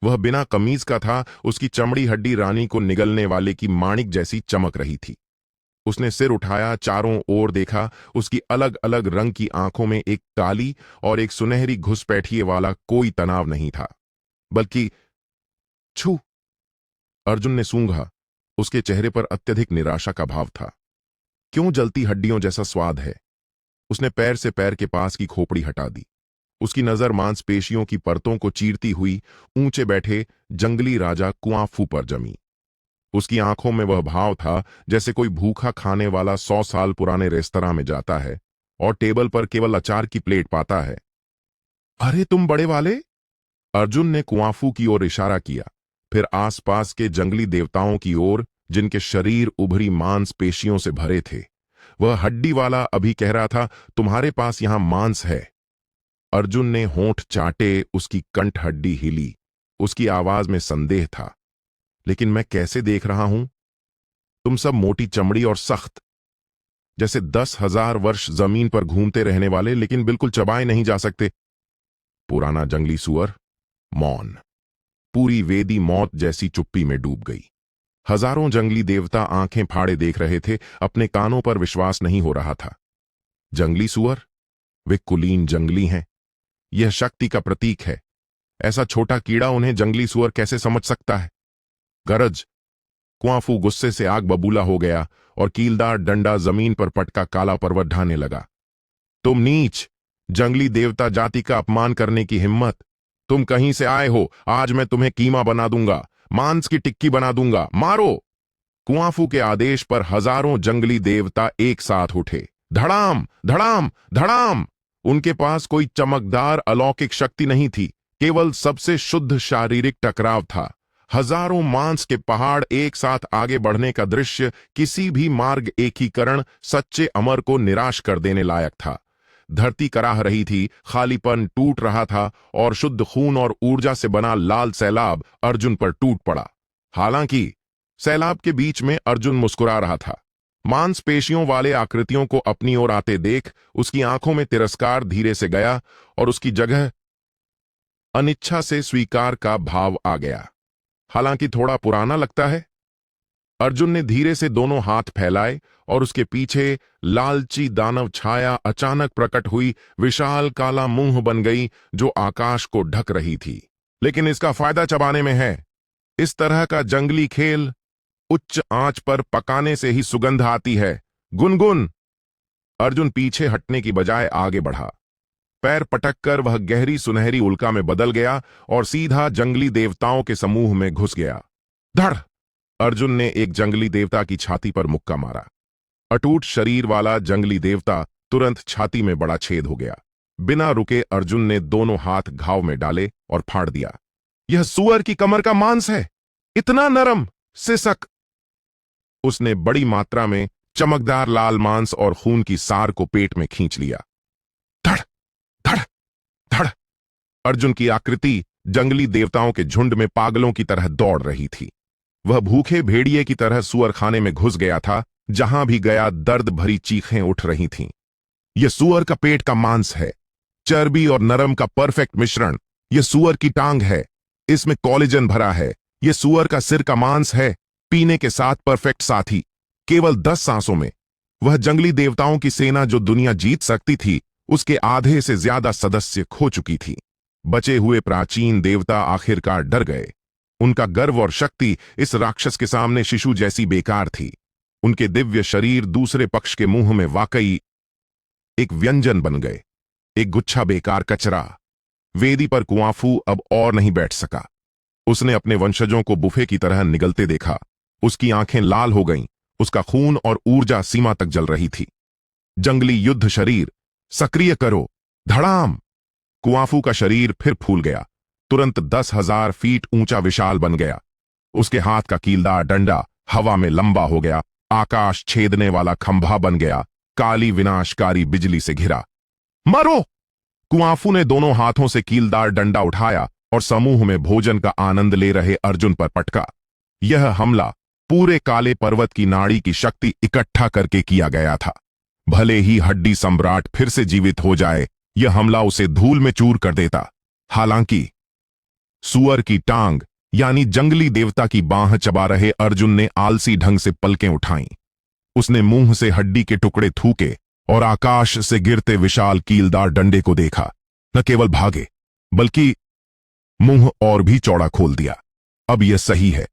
वह बिना कमीज का था। उसकी चमड़ी हड्डी रानी को निगलने वाले की माणिक जैसी चमक रही थी। उसने सिर उठाया, चारों ओर देखा। उसकी अलग अलग रंग की आंखों में एक काली और एक सुनहरी घुसपैठिए वाला कोई तनाव नहीं था, बल्कि छू। अर्जुन ने सूंघा। उसके चेहरे पर अत्यधिक निराशा का भाव था। क्यों जलती हड्डियों जैसा स्वाद है? उसने पैर से पैर के पास की खोपड़ी हटा दी। उसकी नजर मांसपेशियों की परतों को चीरती हुई ऊंचे बैठे जंगली राजा कुआंफू पर जमी। उसकी आंखों में वह भाव था जैसे कोई भूखा खाने वाला 100 साल पुराने रेस्तरां में जाता है और टेबल पर केवल अचार की प्लेट पाता है। अरे तुम बड़े वाले! अर्जुन ने कुआंफू की ओर इशारा किया, फिर आसपास के जंगली देवताओं की ओर जिनके शरीर उभरी मांसपेशियों से भरे थे। वह हड्डी वाला अभी कह रहा था, तुम्हारे पास यहां मांस है। अर्जुन ने होंठ चाटे, उसकी कंठ हड्डी हिली। उसकी आवाज में संदेह था, लेकिन मैं कैसे देख रहा हूं? तुम सब मोटी चमड़ी और सख्त, जैसे 10,000 वर्ष जमीन पर घूमते रहने वाले, लेकिन बिल्कुल चबाए नहीं जा सकते। पुराना जंगली सुअर। मौन। पूरी वेदी मौत जैसी चुप्पी में डूब गई। हजारों जंगली देवता आंखें फाड़े देख रहे थे। अपने कानों पर विश्वास नहीं हो रहा था। जंगली सुअर? वे कुलीन जंगली हैं। यह शक्ति का प्रतीक है। ऐसा छोटा कीड़ा उन्हें जंगली सुअर कैसे समझ सकता है? गरज! कुआंफू गुस्से से आग बबूला हो गया और कीलदार डंडा जमीन पर पटका काला पर्वत ढाने लगा। तुम नीच! जंगली देवता जाति का अपमान करने की हिम्मत! तुम कहीं से आए हो? आज मैं तुम्हें कीमा बना दूंगा, मांस की टिक्की बना दूंगा। मारो! कुआंफू के आदेश पर हजारों जंगली देवता एक साथ उठे। धड़ाम धड़ाम धड़ाम! उनके पास कोई चमकदार अलौकिक शक्ति नहीं थी, केवल सबसे शुद्ध शारीरिक टकराव था। हजारों मांस के पहाड़ एक साथ आगे बढ़ने का दृश्य किसी भी मार्ग एकीकरण सच्चे अमर को निराश कर देने लायक था। धरती कराह रही थी, खालीपन टूट रहा था और शुद्ध खून और ऊर्जा से बना लाल सैलाब अर्जुन पर टूट पड़ा। हालांकि सैलाब के बीच में अर्जुन मुस्कुरा रहा था। मांसपेशियों वाले आकृतियों को अपनी ओर आते देख उसकी आंखों में तिरस्कार धीरे से गया और उसकी जगह अनिच्छा से स्वीकार का भाव आ गया। हालांकि थोड़ा पुराना लगता है। अर्जुन ने धीरे से दोनों हाथ फैलाए और उसके पीछे लालची दानव छाया अचानक प्रकट हुई। विशाल काला मुंह बन गई जो आकाश को ढक रही थी। लेकिन इसका फायदा चबाने में है। इस तरह का जंगली खेल उच्च आंच पर पकाने से ही सुगंध आती है। गुनगुन! अर्जुन पीछे हटने की बजाय आगे बढ़ा। पैर पटककर वह गहरी सुनहरी उल्का में बदल गया और सीधा जंगली देवताओं के समूह में घुस गया। धड़! अर्जुन ने एक जंगली देवता की छाती पर मुक्का मारा। अटूट शरीर वाला जंगली देवता तुरंत छाती में बड़ा छेद हो गया। बिना रुके अर्जुन ने दोनों हाथ घाव में डाले और फाड़ दिया। यह सुअर की कमर का मांस है, इतना नरम, सिसक! उसने बड़ी मात्रा में चमकदार लाल मांस और खून की सार को पेट में खींच लिया। धड़ धड़ धड़! अर्जुन की आकृति जंगली देवताओं के झुंड में पागलों की तरह दौड़ रही थी। वह भूखे भेड़िए की तरह सुअर खाने में घुस गया था। जहां भी गया दर्द भरी चीखें उठ रही थीं। यह सुअर का पेट का मांस है, चर्बी और नरम का परफेक्ट मिश्रण। यह सुअर की टांग है, इसमें कोलेजन भरा है। यह सुअर का सिर का मांस है, पीने के साथ परफेक्ट साथी। केवल 10 सांसों में वह जंगली देवताओं की सेना जो दुनिया जीत सकती थी, उसके आधे से ज्यादा सदस्य खो चुकी थी। बचे हुए प्राचीन देवता आखिरकार डर गए। उनका गर्व और शक्ति इस राक्षस के सामने शिशु जैसी बेकार थी। उनके दिव्य शरीर दूसरे पक्ष के मुंह में वाकई एक व्यंजन बन गए, एक गुच्छा बेकार कचरा। वेदी पर कुआंफू अब और नहीं बैठ सका। उसने अपने वंशजों को बुफे की तरह निगलते देखा। उसकी आंखें लाल हो गईं, उसका खून और ऊर्जा सीमा तक जल रही थी। जंगली युद्ध शरीर सक्रिय करो, धड़ाम। कुआंफू का शरीर फिर फूल गया, तुरंत 10,000 फीट ऊंचा विशाल बन गया। उसके हाथ का कीलदार डंडा हवा में लंबा हो गया, आकाश छेदने वाला खंभा बन गया, काली विनाशकारी बिजली से घिरा। मरो! कुआंफू ने दोनों हाथों से कीलदार डंडा उठाया और समूह में भोजन का आनंद ले रहे अर्जुन पर पटका। यह हमला पूरे काले पर्वत की नाड़ी की शक्ति इकट्ठा करके किया गया था। भले ही हड्डी सम्राट फिर से जीवित हो जाए, यह हमला उसे धूल में चूर कर देता। हालांकि सुअर की टांग यानी जंगली देवता की बांह चबा रहे अर्जुन ने आलसी ढंग से पलकें उठाईं। उसने मुंह से हड्डी के टुकड़े थूके और आकाश से गिरते विशाल कीलदार डंडे को देखा। न केवल भागे, बल्कि मुंह और भी चौड़ा खोल दिया। अब यह सही है।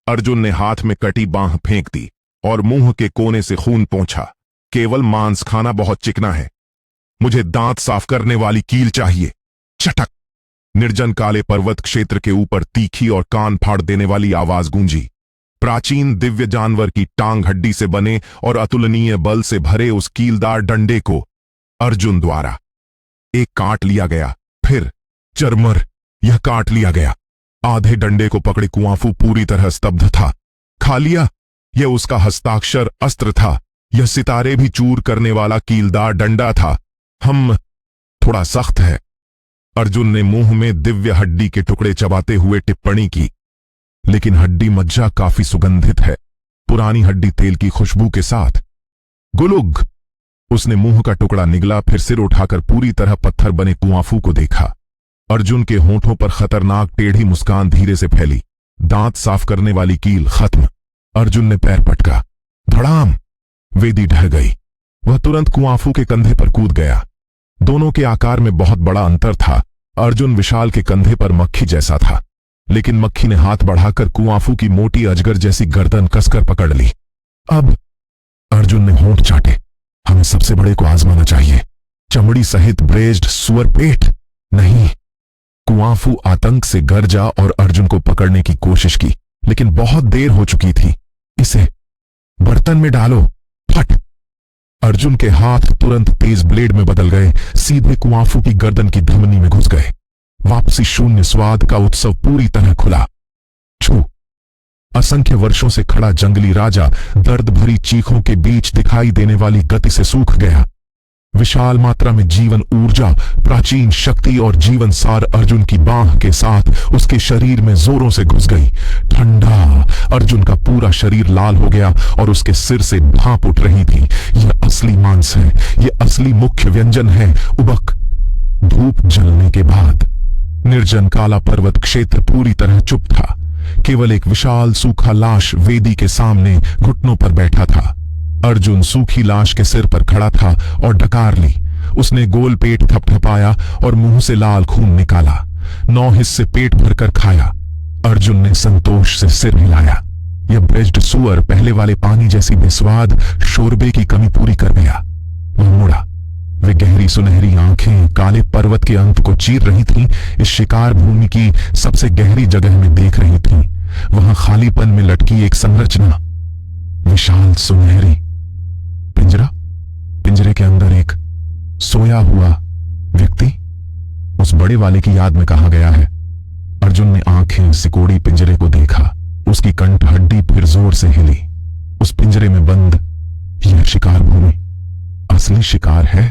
अर्जुन ने हाथ में कटी बांह फेंक दी और मुंह के कोने से खून पोंछा। केवल मांस खाना बहुत चिकना है, मुझे दांत साफ करने वाली कील चाहिए। चटक! निर्जन काले पर्वत क्षेत्र के ऊपर तीखी और कान फाड़ देने वाली आवाज गूंजी। प्राचीन दिव्य जानवर की टांग हड्डी से बने और अतुलनीय बल से भरे उस कीलदार डंडे को अर्जुन द्वारा एक काट लिया गया। फिर चरमर यह काट लिया गया। आधे डंडे को पकड़े कुआंफू पूरी तरह स्तब्ध था। खा लिया, यह उसका हस्ताक्षर अस्त्र था। यह सितारे भी चूर करने वाला कीलदार डंडा था। हम थोड़ा सख्त है, अर्जुन ने मुंह में दिव्य हड्डी के टुकड़े चबाते हुए टिप्पणी की। लेकिन हड्डी मज्जा काफी सुगंधित है, पुरानी हड्डी तेल की खुशबू के साथ। गुलुग! उसने मुंह का टुकड़ा निगला, फिर सिर उठाकर पूरी तरह पत्थर बने कुआंफू को देखा। अर्जुन के होंठों पर खतरनाक टेढ़ी मुस्कान धीरे से फैली। दांत साफ करने वाली कील खत्म। अर्जुन ने पैर पटका। धड़ाम! वेदी ढह गई। वह तुरंत कुआंफू के कंधे पर कूद गया। दोनों के आकार में बहुत बड़ा अंतर था। अर्जुन विशाल के कंधे पर मक्खी जैसा था, लेकिन मक्खी ने हाथ बढ़ाकर कुआंफू की मोटी अजगर जैसी गर्दन कसकर पकड़ ली। अब अर्जुन ने होंठ चाटे। हमें सबसे बड़े को आजमाना चाहिए, चमड़ी सहित ब्रेज्ड सुअर पेट नहीं। कुआंफू आतंक से गरजा और अर्जुन को पकड़ने की कोशिश की, लेकिन बहुत देर हो चुकी थी। इसे बर्तन में डालो। फट! अर्जुन के हाथ तुरंत तेज ब्लेड में बदल गए, सीधे कुआंफू की गर्दन की धमनी में घुस गए। वापसी शून्य स्वाद का उत्सव पूरी तरह खुला। छू! असंख्य वर्षों से खड़ा जंगली राजा दर्द भरी चीखों के बीच दिखाई देने वाली गति से सूख गया। विशाल मात्रा में जीवन ऊर्जा, प्राचीन शक्ति और जीवन सार अर्जुन की बांह के साथ उसके शरीर में जोरों से घुस गई। ठंडा! अर्जुन का पूरा शरीर लाल हो गया और उसके सिर से भाप उठ रही थी। यह असली मांस है, यह असली मुख्य व्यंजन है। उबक! धूप जलने के बाद निर्जन काला पर्वत क्षेत्र पूरी तरह चुप था। केवल एक विशाल सूखा लाश वेदी के सामने घुटनों पर बैठा था। अर्जुन सूखी लाश के सिर पर खड़ा था और डकार ली। उसने गोल पेट थपथपाया और मुंह से लाल खून निकाला। 9 हिस्से पेट भरकर खाया। अर्जुन ने संतोष से सिर हिलाया। यह ब्रेज्ड सुअर पहले वाले पानी जैसी बेस्वाद शोरबे की कमी पूरी कर गया। वह मुड़ा। वे गहरी सुनहरी आंखें काले पर्वत के अंत को चीर रही थीं, इस शिकार भूमि की सबसे गहरी जगह में देख रही थीं। वहां खालीपन में लटकी एक संरचना, विशाल सुनहरी पिंजरा। पिंजरे के अंदर एक सोया हुआ व्यक्ति उस बड़े वाले की याद में कहा गया है। अर्जुन ने आंखें सिकोड़ी पिंजरे को देखा। उसकी कंठ हड्डी फिर जोर से हिली। उस पिंजरे में बंद यह शिकार भूमि असली शिकार है।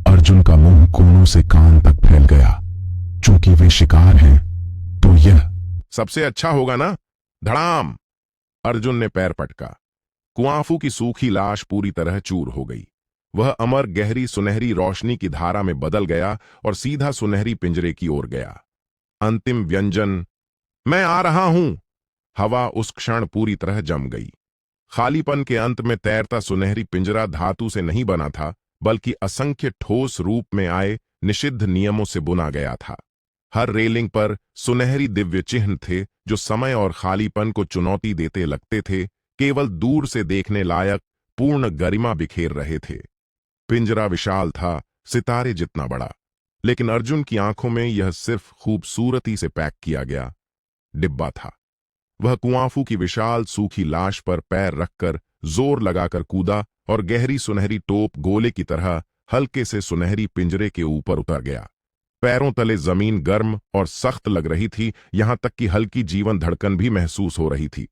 अर्जुन का मुंह कोनों से कान तक फैल गया। चूंकि वे शिकार हैं, तो यह सबसे अच्छा होगा ना? धड़ाम! अर्जुन ने पैर पटका। कुआंफू की सूखी लाश पूरी तरह चूर हो गई। वह अमर गहरी सुनहरी रोशनी की धारा में बदल गया और सीधा सुनहरी पिंजरे की ओर गया। अंतिम व्यंजन, मैं आ रहा हूं। हवा उस क्षण पूरी तरह जम गई। खालीपन के अंत में तैरता सुनहरी पिंजरा धातु से नहीं बना था, बल्कि असंख्य ठोस रूप में आए निषिद्ध नियमों से बुना गया था। हर रेलिंग पर सुनहरी दिव्य चिन्ह थे जो समय और खालीपन को चुनौती देते लगते थे, केवल दूर से देखने लायक पूर्ण गरिमा बिखेर रहे थे। पिंजरा विशाल था, सितारे जितना बड़ा, लेकिन अर्जुन की आंखों में यह सिर्फ खूबसूरती से पैक किया गया डिब्बा था। वह कुआंफू की विशाल सूखी लाश पर पैर रखकर जोर लगाकर कूदा और गहरी सुनहरी टोप गोले की तरह हल्के से सुनहरी पिंजरे के ऊपर उतर गया। पैरों तले जमीन गर्म और सख्त लग रही थी, यहां तक कि हल्की जीवन धड़कन भी महसूस हो रही थी।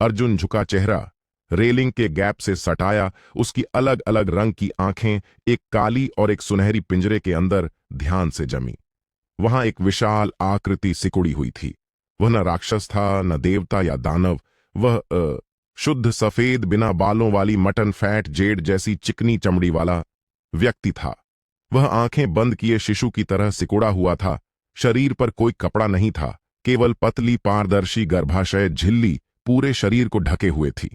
अर्जुन झुका चेहरा रेलिंग के गैप से सटाया, उसकी अलग अलग रंग की आंखें एक काली और एक सुनहरी पिंजरे के अंदर ध्यान से जमी। वहां एक विशाल आकृति सिकुड़ी हुई थी। वह न राक्षस था, न देवता या दानव। वह शुद्ध सफेद बिना बालों वाली मटन फैट जेड जैसी चिकनी चमड़ी वाला व्यक्ति था। वह आंखें बंद किए शिशु की तरह सिकुड़ा हुआ था। शरीर पर कोई कपड़ा नहीं था, केवल पतली पारदर्शी गर्भाशय झिल्ली पूरे शरीर को ढके हुए थी।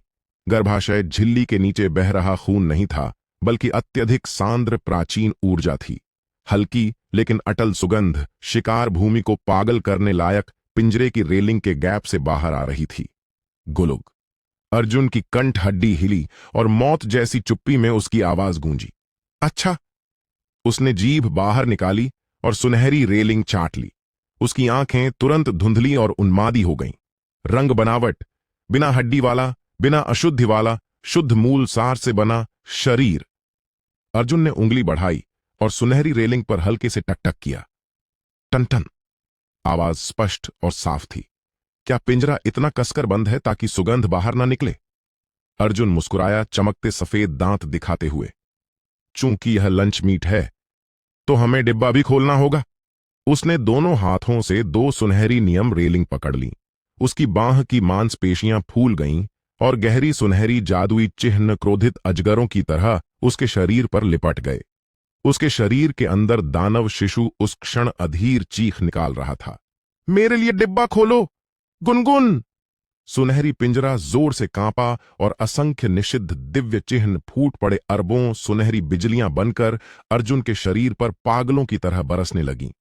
गर्भाशय झिल्ली के नीचे बह रहा खून नहीं था, बल्कि अत्यधिक सांद्र प्राचीन ऊर्जा थी। हल्की लेकिन अटल सुगंध शिकार भूमि को पागल करने लायक पिंजरे की रेलिंग के गैप से बाहर आ रही थी। गुलुग। अर्जुन की कंठ हड्डी हिली और मौत जैसी चुप्पी में उसकी आवाज गूंजी। अच्छा। उसने जीभ बाहर निकाली और सुनहरी रेलिंग चाट ली। उसकी आंखें तुरंत धुंधली और उन्मादी हो गईं। रंग बनावट, बिना हड्डी वाला, बिना अशुद्धि वाला, शुद्ध मूल सार से बना शरीर। अर्जुन ने उंगली बढ़ाई और सुनहरी रेलिंग पर हल्के से टकटक किया। टन टन। आवाज स्पष्ट और साफ थी। क्या पिंजरा इतना कसकर बंद है ताकि सुगंध बाहर ना निकले? अर्जुन मुस्कुराया, चमकते सफेद दांत दिखाते हुए। चूंकि यह लंच मीट है तो हमें डिब्बा भी खोलना होगा। उसने दोनों हाथों से दो सुनहरी नियम रेलिंग पकड़ ली। उसकी बांह की मांसपेशियां फूल गईं और गहरी सुनहरी जादुई चिन्ह क्रोधित अजगरों की तरह उसके शरीर पर लिपट गए। उसके शरीर के अंदर दानव शिशु उस क्षण अधीर चीख निकाल रहा था। मेरे लिए डिब्बा खोलो, गुनगुन! सुनहरी पिंजरा जोर से कांपा और असंख्य निषिद्ध दिव्य चिन्ह फूट पड़े अरबों सुनहरी बिजलियां बनकर अर्जुन के शरीर पर पागलों की तरह बरसने लगीं।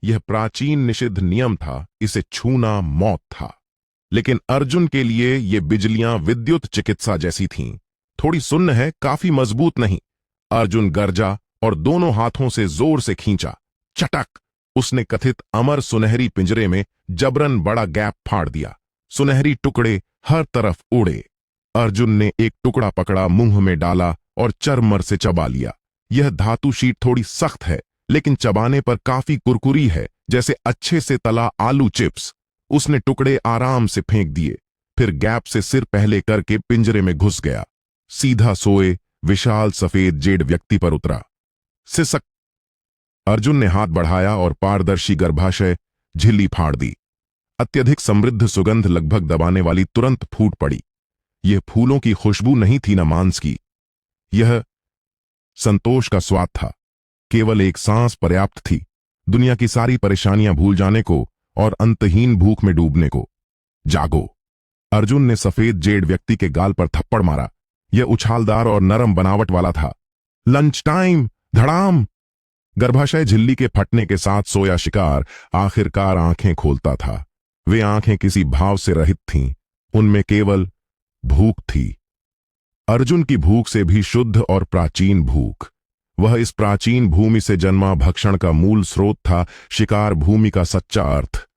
यह प्राचीन निषिद्ध नियम था, इसे छूना मौत था। लेकिन अर्जुन के लिए ये बिजलियां विद्युत चिकित्सा जैसी थीं। थोड़ी सुन्न है, काफी मजबूत नहीं। अर्जुन गरजा और दोनों हाथों से जोर से खींचा। चटक! उसने कथित अमर सुनहरी पिंजरे में जबरन बड़ा गैप फाड़ दिया। सुनहरी टुकड़े हर तरफ उड़े। अर्जुन ने एक टुकड़ा पकड़ा, मुंह में डाला और चरमर से चबा लिया। यह धातु शीट थोड़ी सख्त है, लेकिन चबाने पर काफी कुरकुरी है, जैसे अच्छे से तला आलू चिप्स। उसने टुकड़े आराम से फेंक दिए, फिर गैप से सिर पहले करके पिंजरे में घुस गया। सीधा सोए विशाल सफेद जेड व्यक्ति पर उतरा। सिसक! अर्जुन ने हाथ बढ़ाया और पारदर्शी गर्भाशय झिल्ली फाड़ दी। अत्यधिक समृद्ध सुगंध लगभग दबाने वाली तुरंत फूट पड़ी। यह फूलों की खुशबू नहीं थी, न मांस की। यह संतोष का स्वाद था। केवल एक सांस पर्याप्त थी, दुनिया की सारी परेशानियां भूल जाने को और अंतहीन भूख में डूबने को। जागो! अर्जुन ने सफेद जेड व्यक्ति के गाल पर थप्पड़ मारा। यह उछालदार और नरम बनावट वाला था। Lunch time! धड़ाम! गर्भाशय झिल्ली के फटने के साथ सोया शिकार आखिरकार आंखें खोलता था। वे आंखें किसी भाव से रहित थीं, उनमें केवल भूख थी। अर्जुन की भूख से भी शुद्ध और प्राचीन भूख। वह इस प्राचीन भूमि से जन्मा भक्षण का मूल स्रोत था, शिकार भूमि का सच्चा अर्थ।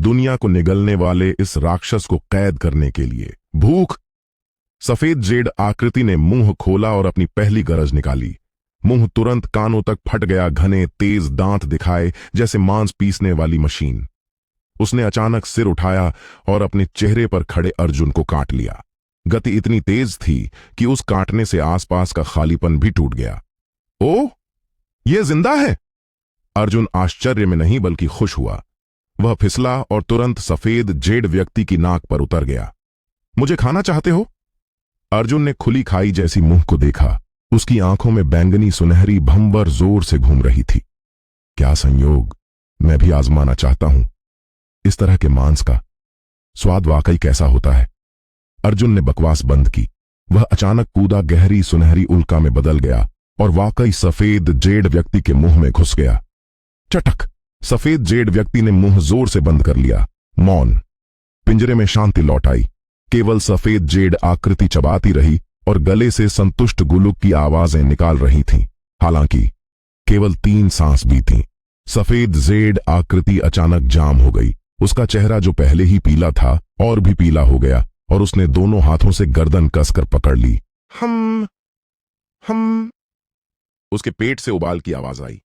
दुनिया को निगलने वाले इस राक्षस को कैद करने के लिए भूख। सफेद जेड आकृति ने मुंह खोला और अपनी पहली गरज निकाली। मुंह तुरंत कानों तक फट गया, घने तेज दांत दिखाए जैसे मांस पीसने वाली मशीन। उसने अचानक सिर उठाया और अपने चेहरे पर खड़े अर्जुन को काट लिया। गति इतनी तेज थी कि उस काटने से आसपास का खालीपन भी टूट गया। ओ, ये जिंदा है! अर्जुन आश्चर्य में नहीं बल्कि खुश हुआ। वह फिसला और तुरंत सफेद जेड व्यक्ति की नाक पर उतर गया। मुझे खाना चाहते हो? अर्जुन ने खुली खाई जैसी मुंह को देखा। उसकी आंखों में बैंगनी सुनहरी भंवर जोर से घूम रही थी। क्या संयोग, मैं भी आजमाना चाहता हूं इस तरह के मांस का स्वाद वाकई कैसा होता है। अर्जुन ने बकवास बंद की। वह अचानक कूदा, गहरी सुनहरी उल्का में बदल गया और वाकई सफेद जेड व्यक्ति के मुंह में घुस गया। चटक! सफेद जेड व्यक्ति ने मुंह जोर से बंद कर लिया। मौन। पिंजरे में शांति लौट आई। केवल सफेद जेड आकृति चबाती रही और गले से संतुष्ट गुलुक की आवाजें निकाल रही थीं। हालांकि केवल 3 सांस भी थीं। सफेद जेड आकृति अचानक जाम हो गई। उसका चेहरा जो पहले ही पीला था और भी पीला हो गया और उसने दोनों हाथों से गर्दन कसकर पकड़ ली। हम उसके पेट से उबाल की आवाज आई।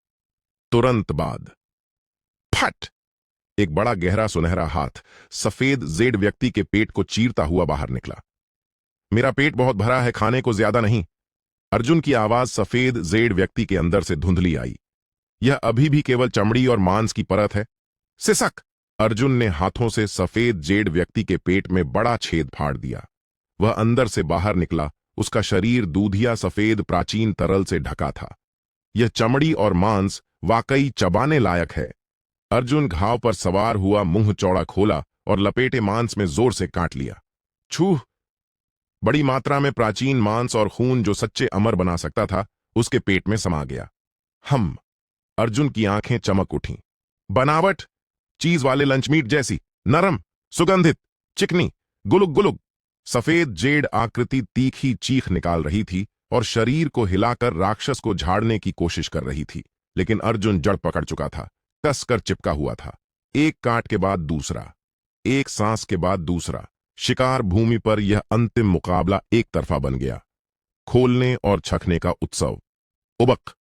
तुरंत बाद फट! एक बड़ा गहरा सुनहरा हाथ सफेद जेड व्यक्ति के पेट को चीरता हुआ बाहर निकला। मेरा पेट बहुत भरा है, खाने को ज्यादा नहीं। अर्जुन की आवाज सफेद जेड व्यक्ति के अंदर से धुंधली आई। यह अभी भी केवल चमड़ी और मांस की परत है। सिसक! अर्जुन ने हाथों से सफेद जेड व्यक्ति के पेट में बड़ा छेद फाड़ दिया। वह अंदर से बाहर निकला। उसका शरीर दूधिया सफेद प्राचीन तरल से ढका था। यह चमड़ी और मांस वाकई चबाने लायक है। अर्जुन घाव पर सवार हुआ, मुंह चौड़ा खोला और लपेटे मांस में जोर से काट लिया। छूह! बड़ी मात्रा में प्राचीन मांस और खून जो सच्चे अमर बना सकता था उसके पेट में समा गया। अर्जुन की आंखें चमक उठीं। बनावट चीज वाले लंच मीट जैसी, नरम, सुगंधित, चिकनी, गुलुक गुलुक। सफेद जेड आकृति तीखी चीख निकाल रही थी और शरीर को हिलाकर राक्षस को झाड़ने की कोशिश कर रही थी, लेकिन अर्जुन जड़ पकड़ चुका था, कसकर चिपका हुआ था। एक काट के बाद दूसरा, एक सांस के बाद दूसरा। शिकार भूमि पर यह अंतिम मुकाबला एक तरफा बन गया। खोलने और छकने का उत्सव। उबक!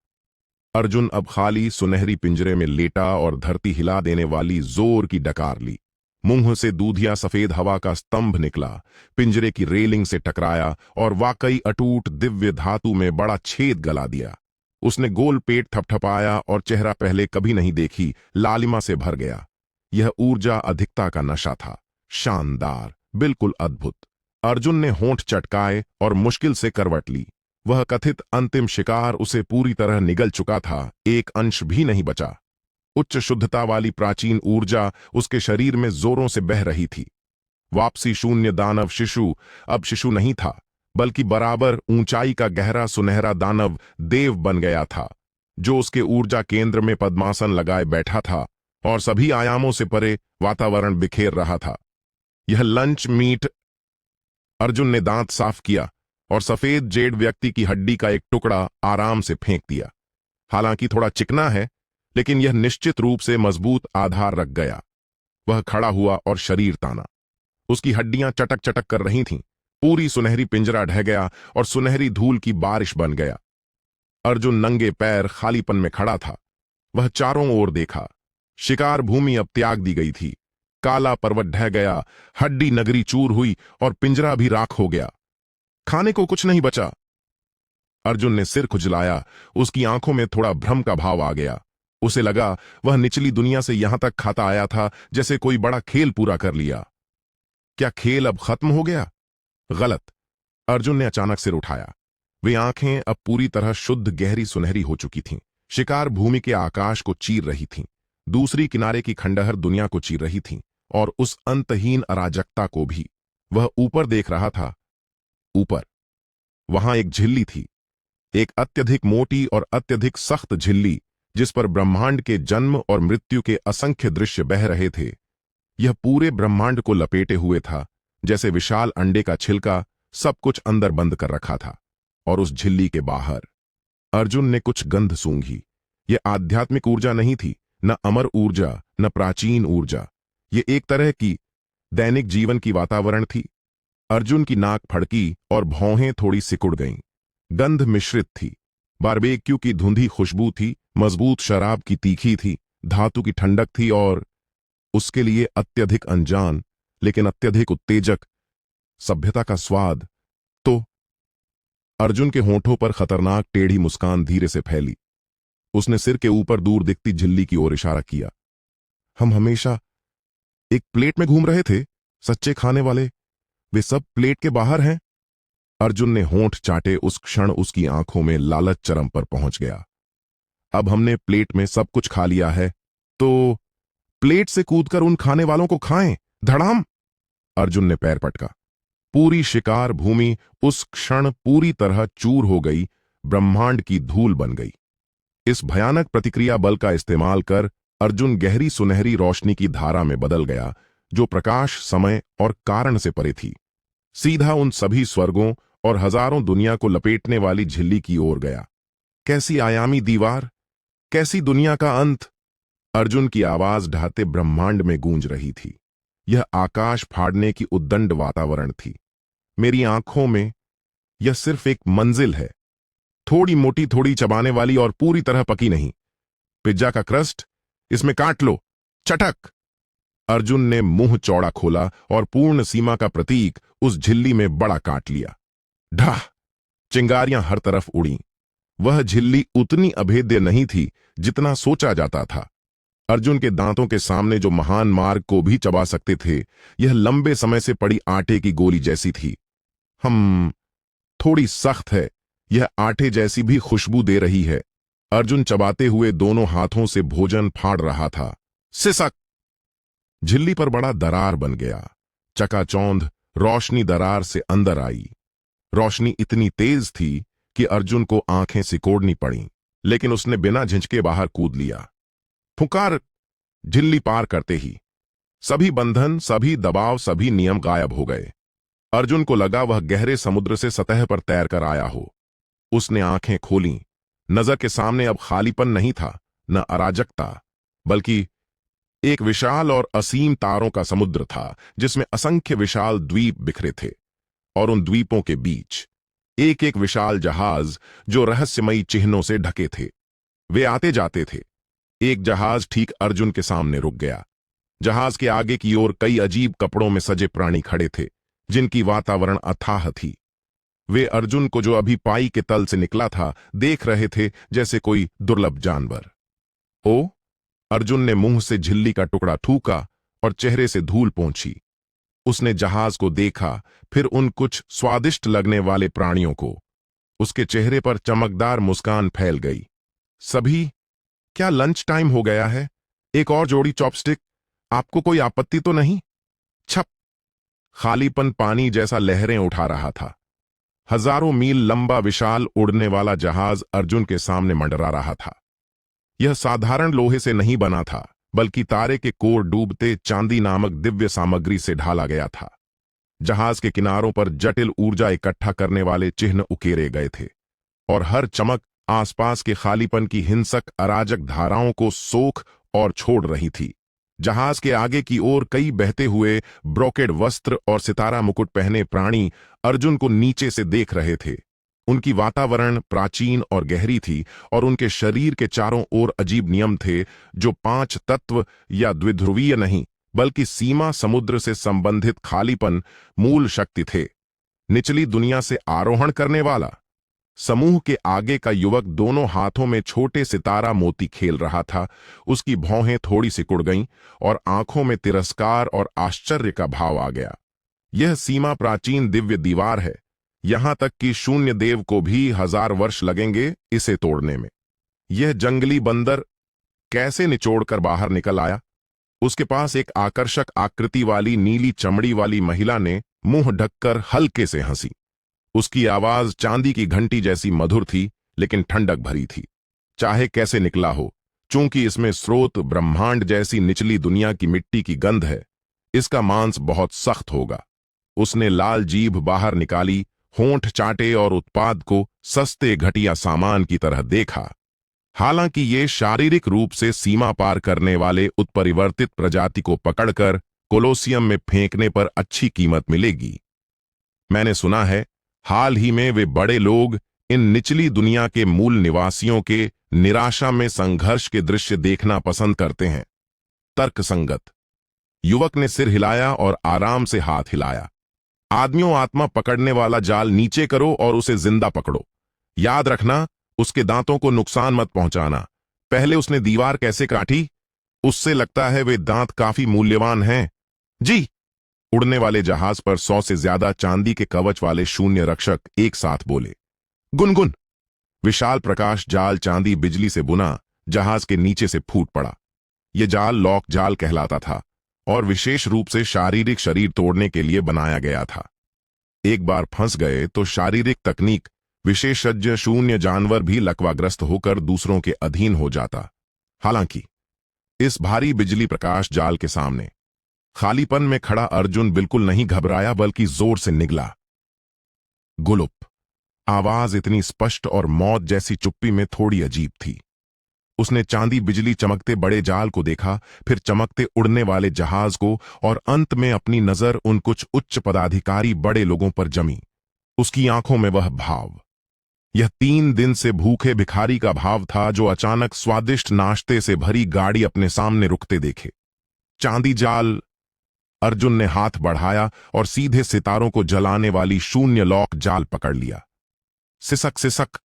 अर्जुन अब खाली सुनहरी पिंजरे में लेटा और धरती हिला देने वाली जोर की डकार ली। मुंह से दूधिया सफेद हवा का स्तंभ निकला, पिंजरे की रेलिंग से टकराया और वाकई अटूट दिव्य धातु में बड़ा छेद गला दिया। उसने गोल पेट थपथपाया और चेहरा पहले कभी नहीं देखी लालिमा से भर गया। यह ऊर्जा अधिकता का नशा था। शानदार, बिल्कुल अद्भुत। अर्जुन ने होंठ चटकाए और मुश्किल से करवट ली। वह कथित अंतिम शिकार उसे पूरी तरह निगल चुका था, एक अंश भी नहीं बचा। उच्च शुद्धता वाली प्राचीन ऊर्जा उसके शरीर में जोरों से बह रही थी। वापसी शून्य दानव शिशु अब शिशु नहीं था, बल्कि बराबर ऊंचाई का गहरा सुनहरा दानव देव बन गया था, जो उसके ऊर्जा केंद्र में पद्मासन लगाए बैठा था और सभी आयामों से परे वातावरण बिखेर रहा था। यह लंच मीट। अर्जुन ने दांत साफ किया और सफेद जेड व्यक्ति की हड्डी का एक टुकड़ा आराम से फेंक दिया। हालांकि थोड़ा चिकना है, लेकिन यह निश्चित रूप से मजबूत आधार रख गया। वह खड़ा हुआ और शरीर ताना। उसकी हड्डियां चटक चटक कर रही थीं। पूरी सुनहरी पिंजरा ढह गया और सुनहरी धूल की बारिश बन गया। अर्जुन नंगे पैर खालीपन में खड़ा था। वह चारों ओर देखा। शिकार भूमि अब त्याग दी गई थी। काला पर्वत ढह गया, हड्डी नगरी चूर हुई और पिंजरा भी राख हो गया। खाने को कुछ नहीं बचा। अर्जुन ने सिर खुजलाया। उसकी आंखों में थोड़ा भ्रम का भाव आ गया। उसे लगा वह निचली दुनिया से यहां तक खाता आया था, जैसे कोई बड़ा खेल पूरा कर लिया। क्या खेल अब खत्म हो गया? गलत। अर्जुन ने अचानक सिर उठाया। वे आंखें अब पूरी तरह शुद्ध गहरी सुनहरी हो चुकी थीं। शिकार भूमि के आकाश को चीर रही थीं, दूसरी किनारे की खंडहर दुनिया को चीर रही थीं, और उस अंतहीन अराजकता को भी। वह ऊपर देख रहा था। ऊपर वहां एक झिल्ली थी, एक अत्यधिक मोटी और अत्यधिक सख्त झिल्ली, जिस पर ब्रह्मांड के जन्म और मृत्यु के असंख्य दृश्य बह रहे थे। यह पूरे ब्रह्मांड को लपेटे हुए था, जैसे विशाल अंडे का छिलका सब कुछ अंदर बंद कर रखा था। और उस झिल्ली के बाहर अर्जुन ने कुछ गंध सूंघी। यह आध्यात्मिक ऊर्जा नहीं थी, न अमर ऊर्जा, न प्राचीन ऊर्जा। यह एक तरह की दैनिक जीवन की वातावरण थी। अर्जुन की नाक फड़की और भौहें थोड़ी सिकुड़ गईं। गंध मिश्रित थी। बारबेक्यू की धुंधी खुशबू थी, मजबूत शराब की तीखी थी, धातु की ठंडक थी और उसके लिए अत्यधिक अनजान लेकिन अत्यधिक उत्तेजक सभ्यता का स्वाद। तो अर्जुन के होंठों पर खतरनाक टेढ़ी मुस्कान धीरे से फैली। उसने सिर के ऊपर दूर दिखती झिल्ली की ओर इशारा किया। हम हमेशा एक प्लेट में घूम रहे थे, सच्चे खाने वाले। वे सब प्लेट के बाहर हैं। अर्जुन ने होंठ चाटे उस क्षण उसकी आंखों में लालच चरम पर पहुंच गया। अब हमने प्लेट में सब कुछ खा लिया है, तो प्लेट से कूदकर उन खाने वालों को खाएं, धड़ाम। अर्जुन ने पैर पटका। पूरी शिकार भूमि उस क्षण पूरी तरह चूर हो गई, ब्रह्मांड की धूल बन गई। इस भयानक प्रतिक्रिया बल का इस्तेमाल कर अर्जुन गहरी सुनहरी रोशनी की धारा में बदल गया, जो प्रकाश, समय और कारण से परे थी। सीधा उन सभी स्वर्गों और हजारों दुनिया को लपेटने वाली झिल्ली की ओर गया। कैसी आयामी दीवार, कैसी दुनिया का अंत! अर्जुन की आवाज ढाते ब्रह्मांड में गूंज रही थी। यह आकाश फाड़ने की उद्दंड वातावरण थी। मेरी आंखों में यह सिर्फ एक मंजिल है, थोड़ी मोटी, थोड़ी चबाने वाली और पूरी तरह पकी नहीं। पिज्जा का क्रस्ट, इसमें काट लो, चटक। अर्जुन ने मुंह चौड़ा खोला और पूर्ण सीमा का प्रतीक उस झिल्ली में बड़ा काट लिया। ढाह! चिंगारियां हर तरफ उड़ी। वह झिल्ली उतनी अभेद्य नहीं थी जितना सोचा जाता था। अर्जुन के दांतों के सामने जो महान मार्ग को भी चबा सकते थे, यह लंबे समय से पड़ी आटे की गोली जैसी थी। थोड़ी सख्त है, यह आटे जैसी भी खुशबू दे रही है। अर्जुन चबाते हुए दोनों हाथों से भोजन फाड़ रहा था। सिसक! झिल्ली पर बड़ा दरार बन गया। चकाचौंध रोशनी दरार से अंदर आई। रोशनी इतनी तेज थी कि अर्जुन को आंखें सिकोड़नी पड़ीं, लेकिन उसने बिना झिझके बाहर कूद लिया। फुकार! झिल्ली पार करते ही सभी बंधन, सभी दबाव, सभी नियम गायब हो गए। अर्जुन को लगा वह गहरे समुद्र से सतह पर तैर कर आया हो। उसने आंखें खोलीं। नजर के सामने अब खालीपन नहीं था, न अराजकता, बल्कि एक विशाल और असीम तारों का समुद्र था, जिसमें असंख्य विशाल द्वीप बिखरे थे, और उन द्वीपों के बीच एक एक विशाल जहाज जो रहस्यमयी चिन्हों से ढके थे। वे आते जाते थे। एक जहाज ठीक अर्जुन के सामने रुक गया। जहाज के आगे की ओर कई अजीब कपड़ों में सजे प्राणी खड़े थे, जिनकी वातावरण अथाह थी। वे अर्जुन को, जो अभी पाई के तल से निकला था, देख रहे थे जैसे कोई दुर्लभ जानवर। ओ! अर्जुन ने मुंह से झिल्ली का टुकड़ा थूका और चेहरे से धूल पोंछी। उसने जहाज को देखा, फिर उन कुछ स्वादिष्ट लगने वाले प्राणियों को। उसके चेहरे पर चमकदार मुस्कान फैल गई। सभी, क्या लंच टाइम हो गया है? एक और जोड़ी चॉपस्टिक, आपको कोई आपत्ति तो नहीं? छप! खालीपन पानी जैसा लहरें उठा रहा था। हजारों मील लंबा विशाल उड़ने वाला जहाज अर्जुन के सामने मंडरा रहा था। यह साधारण लोहे से नहीं बना था, बल्कि तारे के कोर डूबते चांदी नामक दिव्य सामग्री से ढाला गया था। जहाज के किनारों पर जटिल ऊर्जा इकट्ठा करने वाले चिन्ह उकेरे गए थे, और हर चमक आसपास के खालीपन की हिंसक अराजक धाराओं को सोख और छोड़ रही थी। जहाज के आगे की ओर कई बहते हुए ब्रोकेड वस्त्र और सितारा मुकुट पहने प्राणी अर्जुन को नीचे से देख रहे थे। उनकी वातावरण प्राचीन और गहरी थी, और उनके शरीर के चारों ओर अजीब नियम थे, जो 5 तत्व या द्विध्रुवीय नहीं, बल्कि सीमा समुद्र से संबंधित खालीपन मूल शक्ति थे। निचली दुनिया से आरोहण करने वाला समूह के आगे का युवक दोनों हाथों में छोटे सितारा मोती खेल रहा था। उसकी भौहें थोड़ी सिकुड़ गईं और आंखों में तिरस्कार और आश्चर्य का भाव आ गया। यह सीमा प्राचीन दिव्य दीवार है, यहां तक कि शून्य देव को भी 1000 वर्ष लगेंगे इसे तोड़ने में। यह जंगली बंदर कैसे निचोड़कर बाहर निकल आया? उसके पास एक आकर्षक आकृति वाली नीली चमड़ी वाली महिला ने मुंह ढककर हल्के से हंसी। उसकी आवाज चांदी की घंटी जैसी मधुर थी, लेकिन ठंडक भरी थी। चाहे कैसे निकला हो, चूंकि इसमें स्रोत ब्रह्मांड जैसी निचली दुनिया की मिट्टी की गंध है, इसका मांस बहुत सख्त होगा। उसने लाल जीभ बाहर निकाली, होंठ चाटे और उत्पाद को सस्ते घटिया सामान की तरह देखा। हालांकि ये शारीरिक रूप से सीमा पार करने वाले उत्परिवर्तित प्रजाति को पकड़कर कोलोसियम में फेंकने पर अच्छी कीमत मिलेगी। मैंने सुना है हाल ही में वे बड़े लोग इन निचली दुनिया के मूल निवासियों के निराशा में संघर्ष के दृश्य देखना पसंद करते हैं। तर्कसंगत। युवक ने सिर हिलाया और आराम से हाथ हिलाया। आदमियों, आत्मा पकड़ने वाला जाल नीचे करो और उसे जिंदा पकड़ो। याद रखना, उसके दांतों को नुकसान मत पहुंचाना। पहले उसने दीवार कैसे काटी? उससे लगता है वे दांत काफी मूल्यवान हैं। जी, उड़ने वाले जहाज पर 100 से ज्यादा चांदी के कवच वाले शून्य रक्षक एक साथ बोले, गुनगुन। विशाल प्रकाश जाल चांदी बिजली से बुना जहाज के नीचे से फूट पड़ा। यह जाल लॉक जाल कहलाता था और विशेष रूप से शारीरिक शरीर तोड़ने के लिए बनाया गया था। एक बार फंस गए तो शारीरिक तकनीक विशेषज्ञ शून्य जानवर भी लकवाग्रस्त होकर दूसरों के अधीन हो जाता। हालांकि इस भारी बिजली प्रकाश जाल के सामने खालीपन में खड़ा अर्जुन बिल्कुल नहीं घबराया, बल्कि जोर से निगला, गुलुप। आवाज इतनी स्पष्ट और मौत जैसी चुप्पी में थोड़ी अजीब थी। उसने चांदी बिजली चमकते बड़े जाल को देखा, फिर चमकते उड़ने वाले जहाज को, और अंत में अपनी नजर उन कुछ उच्च पदाधिकारी बड़े लोगों पर जमी। उसकी आंखों में वह भाव, यह 3 दिन से भूखे भिखारी का भाव था जो अचानक स्वादिष्ट नाश्ते से भरी गाड़ी अपने सामने रुकते देखे। चांदी जाल। अर्जुन ने हाथ बढ़ाया और सीधे सितारों को जलाने वाली शून्य लॉक जाल पकड़ लिया। सिसक सिसक।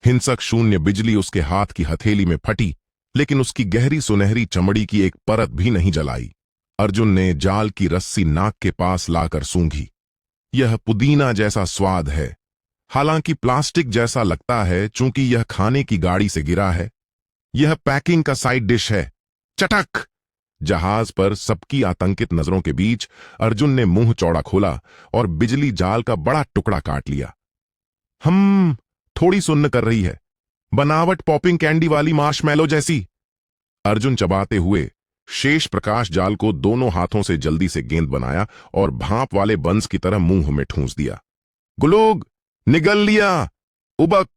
हिंसक शून्य बिजली उसके हाथ की हथेली में फटी, लेकिन उसकी गहरी सुनहरी चमड़ी की एक परत भी नहीं जलाई। अर्जुन ने जाल की रस्सी नाक के पास लाकर सूंघी। यह पुदीना जैसा स्वाद है, हालांकि प्लास्टिक जैसा लगता है चूंकि यह खाने की गाड़ी से गिरा है। यह पैकिंग का साइड डिश है। चटक। जहाज पर सबकी आतंकित नजरों के बीच अर्जुन ने मुंह चौड़ा खोला और बिजली जाल का बड़ा टुकड़ा काट लिया। थोड़ी सुन्न कर रही है, बनावट पॉपिंग कैंडी वाली मार्शमैलो जैसी। अर्जुन चबाते हुए शेष प्रकाश जाल को दोनों हाथों से जल्दी से गेंद बनाया और भाप वाले बंस की तरह मुंह में ठूंस दिया। गुलोग, निगल लिया, उबक।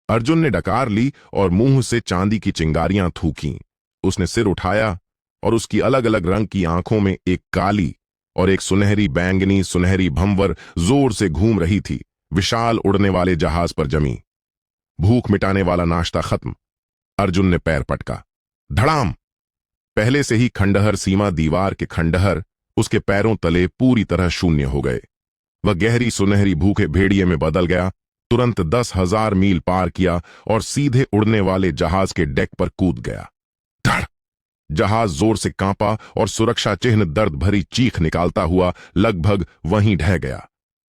अर्जुन ने डकार ली और मुंह से चांदी की चिंगारियां थूकीं। उसने सिर उठाया और उसकी अलग अलग रंग की आंखों में एक काली और एक सुनहरी बैंगनी सुनहरी भंवर जोर से घूम रही थी। विशाल उड़ने वाले जहाज पर जमी। भूख मिटाने वाला नाश्ता खत्म। अर्जुन ने पैर पटका। धड़ाम। पहले से ही खंडहर सीमा दीवार के खंडहर उसके पैरों तले पूरी तरह शून्य हो गए। वह गहरी सुनहरी भूखे भेड़िए में बदल गया, तुरंत 10,000 मील पार किया और सीधे उड़ने वाले जहाज के डेक पर कूद गया। धड़। जहाज जोर से कांपा और सुरक्षा चिन्ह दर्द भरी चीख निकालता हुआ लगभग वहीं ढह गया।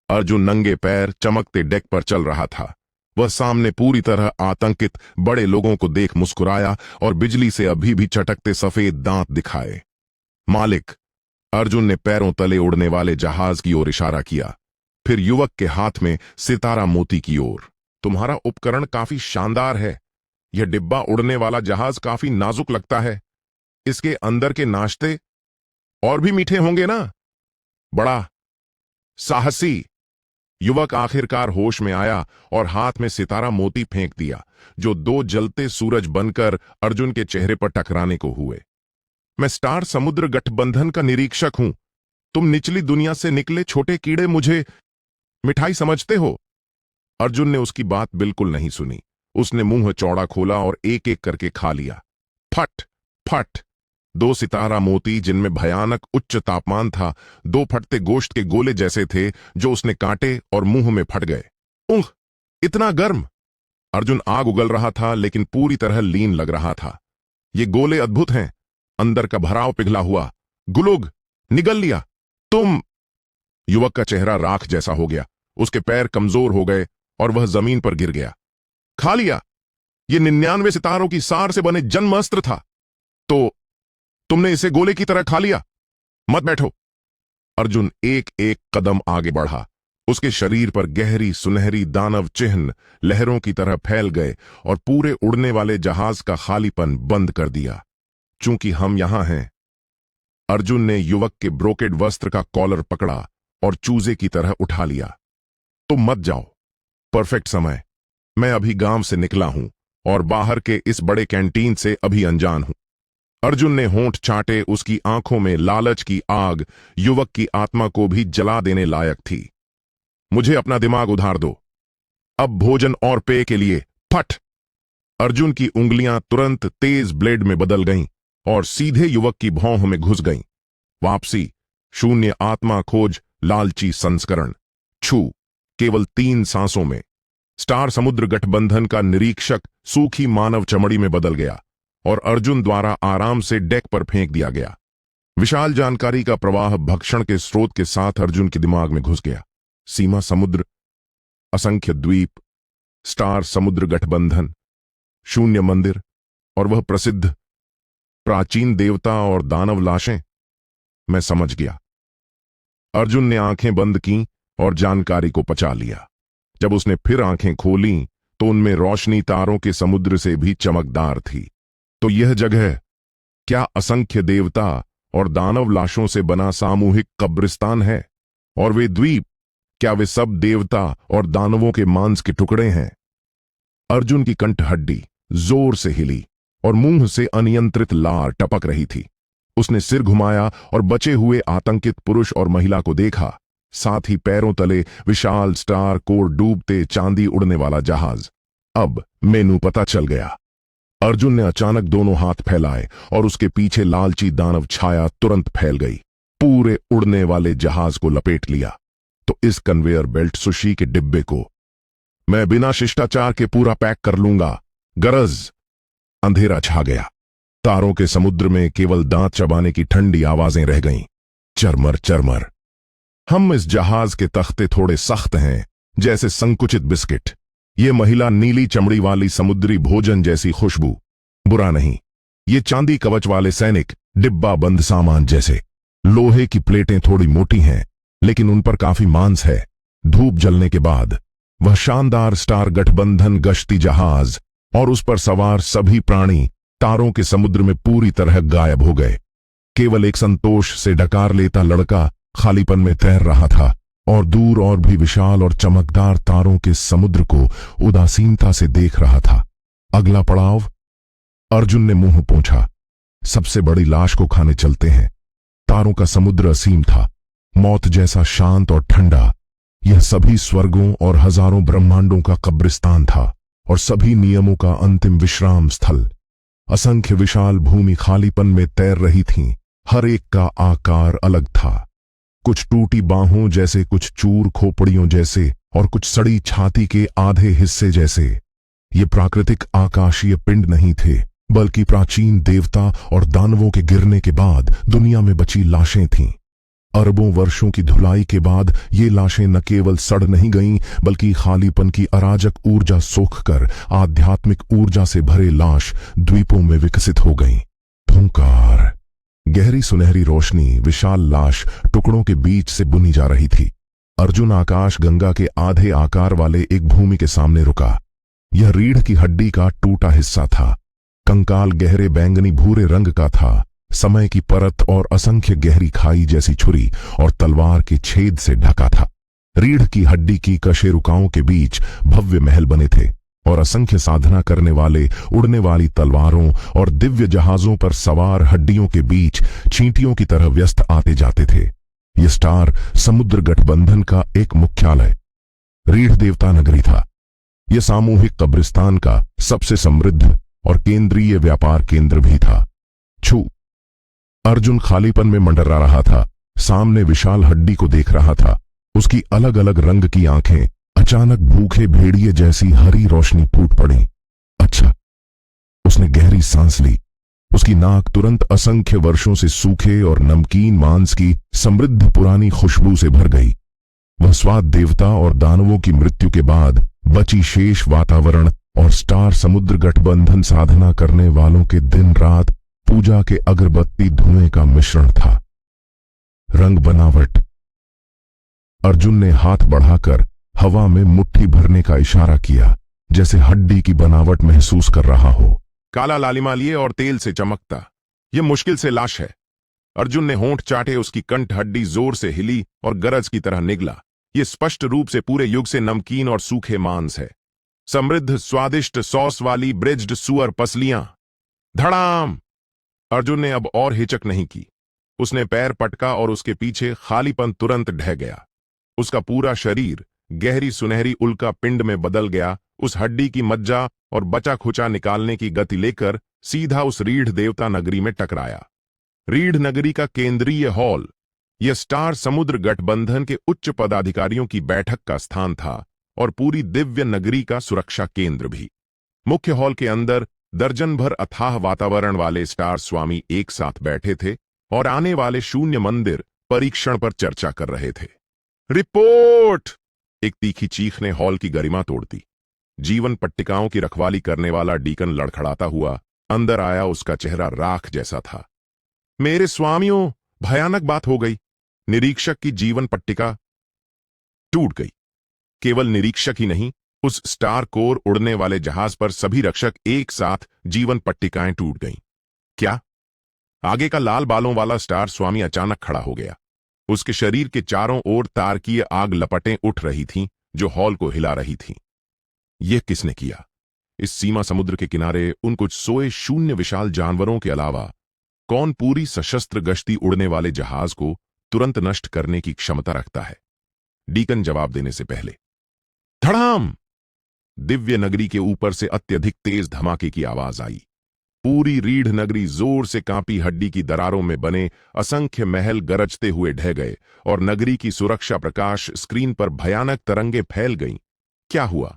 अर्जुन नंगे पैर चमकते डेक पर चल रहा था। वह सामने पूरी तरह आतंकित बड़े लोगों को देख मुस्कुराया और बिजली से अभी भी चटकते सफेद दांत दिखाए। मालिक। अर्जुन ने पैरों तले उड़ने वाले जहाज की ओर इशारा किया, फिर युवक के हाथ में सितारा मोती की ओर। तुम्हारा उपकरण काफी शानदार है। यह डिब्बा उड़ने वाला जहाज काफी नाजुक लगता है। इसके अंदर के नाश्ते और भी मीठे होंगे ना? बड़ा साहसी। युवक आखिरकार होश में आया और हाथ में सितारा मोती फेंक दिया, जो 2 जलते सूरज बनकर अर्जुन के चेहरे पर टकराने को हुए। मैं स्टार समुद्र गठबंधन का निरीक्षक हूं। तुम निचली दुनिया से निकले छोटे कीड़े मुझे मिठाई समझते हो? अर्जुन ने उसकी बात बिल्कुल नहीं सुनी। उसने मुंह चौड़ा खोला और एक एक करके खा लिया। फट फट। 2 सितारा मोती, जिनमें भयानक उच्च तापमान था, 2 फटते गोश्त के गोले जैसे थे जो उसने काटे और मुंह में फट गए। उह, इतना गर्म। अर्जुन आग उगल रहा था लेकिन पूरी तरह लीन लग रहा था। ये गोले अद्भुत हैं, अंदर का भराव पिघला हुआ। गुलुग, निगल लिया। तुम। युवक का चेहरा राख जैसा हो गया, उसके पैर कमजोर हो गए और वह जमीन पर गिर गया। खा लिया। ये 99 सितारों की सार से बने जन्मास्त्र था। तो तुमने इसे गोले की तरह खा लिया? मत बैठो। अर्जुन एक एक कदम आगे बढ़ा। उसके शरीर पर गहरी सुनहरी दानव चिन्ह लहरों की तरह फैल गए और पूरे उड़ने वाले जहाज का खालीपन बंद कर दिया। चूंकि हम यहां हैं। अर्जुन ने युवक के ब्रोकेड वस्त्र का कॉलर पकड़ा और चूजे की तरह उठा लिया। तुम मत जाओ। परफेक्ट समय। मैं अभी गांव से निकला हूं और बाहर के इस बड़े कैंटीन से अभी अनजान हूं। अर्जुन ने होंठ चाटे। उसकी आंखों में लालच की आग युवक की आत्मा को भी जला देने लायक थी। मुझे अपना दिमाग उधार दो। अब भोजन और पेय के लिए। फट। अर्जुन की उंगलियां तुरंत तेज ब्लेड में बदल गईं और सीधे युवक की भौं में घुस गईं। वापसी। शून्य आत्मा खोज लालची संस्करण। छू। केवल 3 सांसों में स्टार समुद्र गठबंधन का निरीक्षक सूखी मानव चमड़ी में बदल गया और अर्जुन द्वारा आराम से डेक पर फेंक दिया गया। विशाल जानकारी का प्रवाह भक्षण के स्रोत के साथ अर्जुन के दिमाग में घुस गया। सीमा समुद्र, असंख्य द्वीप, स्टार समुद्र गठबंधन, शून्य मंदिर और वह प्रसिद्ध प्राचीन देवता और दानव लाशें। मैं समझ गया। अर्जुन ने आंखें बंद की और जानकारी को पचा लिया। जब उसने फिर आंखें खोलीं तो उनमें रोशनी तारों के समुद्र से भी चमकदार थी। तो यह जगह क्या असंख्य देवता और दानव लाशों से बना सामूहिक कब्रिस्तान है? और वे द्वीप, क्या वे सब देवता और दानवों के मांस के टुकड़े हैं? अर्जुन की कंठहड्डी जोर से हिली और मुंह से अनियंत्रित लार टपक रही थी। उसने सिर घुमाया और बचे हुए आतंकित पुरुष और महिला को देखा, साथ ही पैरों तले विशाल स्टार कोर डूबते चांदी उड़ने वाला जहाज। अब मेनू पता चल गया। अर्जुन ने अचानक दोनों हाथ फैलाए और उसके पीछे लालची दानव छाया तुरंत फैल गई, पूरे उड़ने वाले जहाज को लपेट लिया। तो इस कन्वेयर बेल्ट सुशी के डिब्बे को मैं बिना शिष्टाचार के पूरा पैक कर लूंगा। गरज। अंधेरा छा गया। तारों के समुद्र में केवल दांत चबाने की ठंडी आवाजें रह गईं। चरमर चरमर। हम इस जहाज के तख्ते थोड़े सख्त हैं, जैसे संकुचित बिस्किट। ये महिला नीली चमड़ी वाली समुद्री भोजन जैसी खुशबू। बुरा नहीं, ये चांदी कवच वाले सैनिक डिब्बा बंद सामान जैसे। लोहे की प्लेटें थोड़ी मोटी हैं, लेकिन उन पर काफी मांस है। धूप जलने के बाद वह शानदार स्टार गठबंधन गश्ती जहाज और उस पर सवार सभी प्राणी तारों के समुद्र में पूरी तरह गायब हो गए। केवल एक संतोष से डकार लेता लड़का खालीपन में तैर रहा था और दूर और भी विशाल और चमकदार तारों के समुद्र को उदासीनता से देख रहा था। अगला पड़ाव? अर्जुन ने मुंह पोंछा। सबसे बड़ी लाश को खाने चलते हैं। तारों का समुद्र असीम था, मौत जैसा शांत और ठंडा। यह सभी स्वर्गों और हजारों ब्रह्मांडों का कब्रिस्तान था और सभी नियमों का अंतिम विश्राम स्थल। असंख्य विशाल भूमि खालीपन में तैर रही थीं। हर एक का आकार अलग था, कुछ टूटी बाहों जैसे, कुछ चूर खोपड़ियों जैसे और कुछ सड़ी छाती के आधे हिस्से जैसे। ये प्राकृतिक आकाशीय पिंड नहीं थे, बल्कि प्राचीन देवता और दानवों के गिरने के बाद दुनिया में बची लाशें थीं। अरबों वर्षों की धुलाई के बाद ये लाशें न केवल सड़ नहीं गईं, बल्कि खालीपन की अराजक ऊर्जा सोखकर आध्यात्मिक ऊर्जा से भरे लाश द्वीपों में विकसित हो गईं। धुंकार। गहरी सुनहरी रोशनी विशाल लाश टुकड़ों के बीच से बुनी जा रही थी। अर्जुन आकाश गंगा के आधे आकार वाले एक भूमि के सामने रुका। यह रीढ़ की हड्डी का टूटा हिस्सा था। कंकाल गहरे बैंगनी भूरे रंग का था। समय की परत और असंख्य गहरी खाई जैसी छुरी और तलवार के छेद से ढका था। रीढ़ की हड्डी की कशेरुकाओं के बीच भव्य महल बने थे और असंख्य साधना करने वाले उड़ने वाली तलवारों और दिव्य जहाजों पर सवार हड्डियों के बीच चींटियों की तरह व्यस्त आते जाते थे। यह स्टार समुद्र गठबंधन का एक मुख्यालय रीढ़ देवता नगरी था। यह सामूहिक कब्रिस्तान का सबसे समृद्ध और केंद्रीय व्यापार केंद्र भी था। छू। अर्जुन खालीपन में मंडरा रहा था, सामने विशाल हड्डी को देख रहा था। उसकी अलग अलग रंग की आंखें अचानक भूखे भेड़िए जैसी हरी रोशनी फूट पड़ी। अच्छा। उसने गहरी सांस ली। उसकी नाक तुरंत असंख्य वर्षों से सूखे और नमकीन मांस की समृद्ध पुरानी खुशबू से भर गई। वह स्वाद देवता और दानवों की मृत्यु के बाद बची शेष वातावरण और स्टार समुद्र गठबंधन साधना करने वालों के दिन रात पूजा के अगरबत्ती धुएं का मिश्रण था। रंग बनावट। अर्जुन ने हाथ बढ़ाकर हवा में मुट्ठी भरने का इशारा किया, जैसे हड्डी की बनावट महसूस कर रहा हो। काला लालिमा लिए और तेल से चमकता, यह मुश्किल से लाश है। अर्जुन ने होंठ चाटे, उसकी कंठ हड्डी जोर से हिली और गरज की तरह निगला। यह स्पष्ट रूप से पूरे युग से नमकीन और सूखे मांस है। समृद्ध स्वादिष्ट सॉस वाली ब्रिज्ड सुअर पसलियां। धड़ाम। अर्जुन ने अब और हिचक नहीं की। उसने पैर पटका और उसके पीछे खालीपन तुरंत ढह गया। उसका पूरा शरीर गहरी सुनहरी उल्का पिंड में बदल गया। उस हड्डी की मज्जा और बचा खुचा निकालने की गति लेकर सीधा उस रीढ़ देवता नगरी में टकराया। रीढ़ नगरी का केंद्रीय हॉल यह स्टार समुद्र गठबंधन के उच्च पदाधिकारियों की बैठक का स्थान था और पूरी दिव्य नगरी का सुरक्षा केंद्र भी। मुख्य हॉल के अंदर दर्जन भर अथाह वातावरण वाले स्टार स्वामी एक साथ बैठे थे। और आने वाले शून्य मंदिर परीक्षण पर चर्चा कर रहे थे। रिपोर्ट! एक तीखी चीख ने हॉल की गरिमा तोड़ दी। जीवन पट्टिकाओं की रखवाली करने वाला डीकन लड़खड़ाता हुआ अंदर आया। उसका चेहरा राख जैसा था। मेरे स्वामियों, भयानक बात हो गई। निरीक्षक की जीवन पट्टिका टूट गई। केवल निरीक्षक ही नहीं, उस स्टार कोर उड़ने वाले जहाज पर सभी रक्षक एक साथ जीवन पट्टिकाएं टूट गईं। क्या? आगे का लाल बालों वाला स्टार स्वामी अचानक खड़ा हो गया। उसके शरीर के चारों ओर तारकीय आग लपटें उठ रही थीं, जो हॉल को हिला रही थीं। यह किसने किया? इस सीमा समुद्र के किनारे उन कुछ सोए शून्य विशाल जानवरों के अलावा कौन पूरी सशस्त्र गश्ती उड़ने वाले जहाज को तुरंत नष्ट करने की क्षमता रखता है? डीकन जवाब देने से पहले धड़ाम! दिव्य नगरी के ऊपर से अत्यधिक तेज धमाके की आवाज आई। पूरी रीढ़ नगरी जोर से कांपी। हड्डी की दरारों में बने असंख्य महल गरजते हुए ढह गए और नगरी की सुरक्षा प्रकाश स्क्रीन पर भयानक तरंगे फैल गईं। क्या हुआ?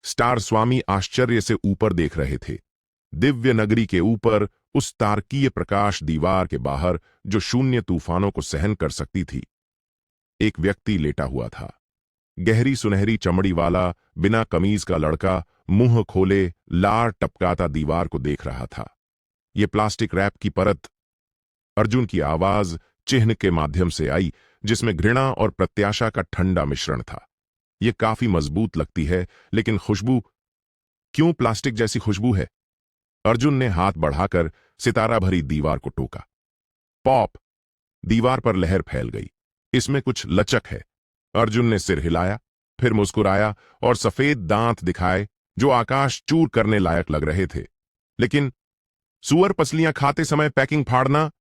स्टार स्वामी आश्चर्य से ऊपर देख रहे थे। दिव्य नगरी के ऊपर, उस तारकीय प्रकाश दीवार के बाहर जो शून्य तूफानों को सहन कर सकती थी, एक व्यक्ति लेटा हुआ था। गहरी सुनहरी चमड़ी वाला, बिना कमीज का लड़का मुंह खोले लार टपकाता दीवार को देख रहा था। यह प्लास्टिक रैप की परत। अर्जुन की आवाज चिन्ह के माध्यम से आई, जिसमें घृणा और प्रत्याशा का ठंडा मिश्रण था। यह काफी मजबूत लगती है, लेकिन खुशबू क्यों प्लास्टिक जैसी खुशबू है? अर्जुन ने हाथ बढ़ाकर सितारा भरी दीवार को टोका। पॉप! दीवार पर लहर फैल गई। इसमें कुछ लचक है। अर्जुन ने सिर हिलाया, फिर मुस्कुराया और सफेद दांत दिखाए जो आकाश चूर करने लायक लग रहे थे। लेकिन सुअर पसलियां खाते समय पैकिंग फाड़ना,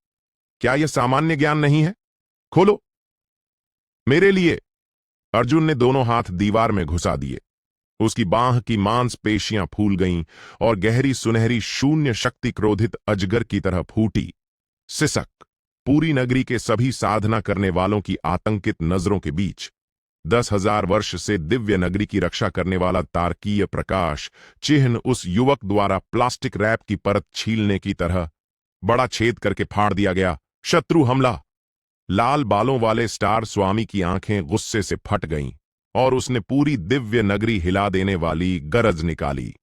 क्या यह सामान्य ज्ञान नहीं है? खोलो मेरे लिए। अर्जुन ने दोनों हाथ दीवार में घुसा दिए। उसकी बांह की मांसपेशियां फूल गईं और गहरी सुनहरी शून्य शक्ति क्रोधित अजगर की तरह फूटी। सिसक! पूरी नगरी के सभी साधना करने वालों की आतंकित नजरों के बीच 10,000 वर्ष से दिव्य नगरी की रक्षा करने वाला तारकीय प्रकाश चिन्ह उस युवक द्वारा प्लास्टिक रैप की परत छीलने की तरह बड़ा छेद करके फाड़ दिया गया। शत्रु हमला! लाल बालों वाले स्टार स्वामी की आंखें गुस्से से फट गईं और उसने पूरी दिव्य नगरी हिला देने वाली गरज निकाली।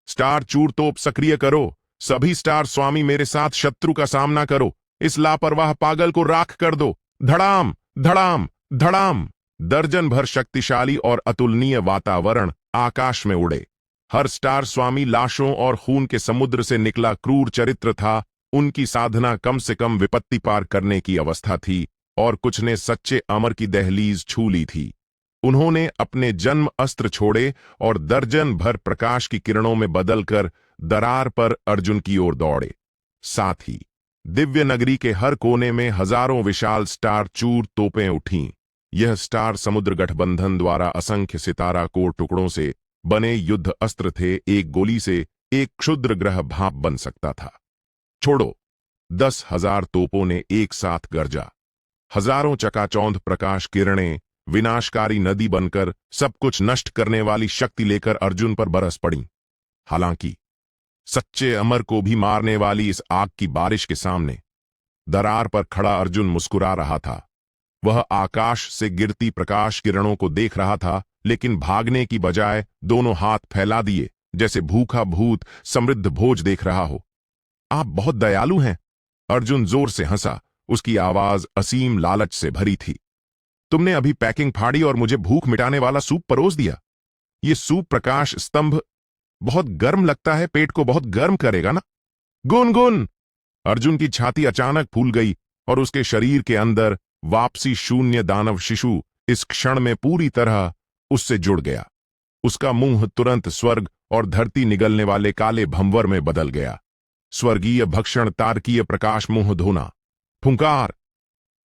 स्टार चूर तोप सक्रिय करो। सभी स्टार स्वामी मेरे साथ शत्रु का सामना करो। इस लापरवाह पागल को राख कर दो। धड़ाम धड़ाम धड़ाम! दर्जन भर शक्तिशाली और अतुलनीय वातावरण आकाश में उड़े। हर स्टार स्वामी लाशों और खून के समुद्र से निकला क्रूर चरित्र था। उनकी साधना कम से कम विपत्ति पार करने की अवस्था थी, और कुछ ने सच्चे अमर की दहलीज छू ली थी। उन्होंने अपने जन्म अस्त्र छोड़े और दर्जन भर प्रकाश की किरणों में बदलकर दरार पर अर्जुन की ओर दौड़े। साथ ही दिव्य नगरी के हर कोने में हजारों विशाल स्टार चूर तोपें उठीं। यह स्टार समुद्र गठबंधन द्वारा असंख्य सितारा कोर टुकड़ों से बने युद्ध अस्त्र थे। एक गोली से एक क्षुद्र ग्रह भाप बन सकता था। छोड़ो! 10,000 तोपों ने एक साथ गरजा। हजारों चकाचौंध प्रकाश किरणें विनाशकारी नदी बनकर सब कुछ नष्ट करने वाली शक्ति लेकर अर्जुन पर बरस पड़ी। हालांकि सच्चे अमर को भी मारने वाली इस आग की बारिश के सामने दरार पर खड़ा अर्जुन मुस्कुरा रहा था। वह आकाश से गिरती प्रकाश किरणों को देख रहा था, लेकिन भागने की बजाय दोनों हाथ फैला दिए, जैसे भूखा भूत समृद्ध भोज देख रहा हो। आप बहुत दयालु हैं। अर्जुन जोर से हंसा। उसकी आवाज असीम लालच से भरी थी। तुमने अभी पैकिंग फाड़ी और मुझे भूख मिटाने वाला सूप परोस दिया। ये सूप प्रकाश स्तंभ बहुत गर्म लगता है, पेट को बहुत गर्म करेगा ना? गुनगुन! अर्जुन की छाती अचानक फूल गई और उसके शरीर के अंदर वापसी शून्य दानव शिशु इस क्षण में पूरी तरह उससे जुड़ गया। उसका मुंह तुरंत स्वर्ग और धरती निगलने वाले काले भंवर में बदल गया। स्वर्गीय भक्षण, तारकीय प्रकाश, मुंह धोना, फुंकार!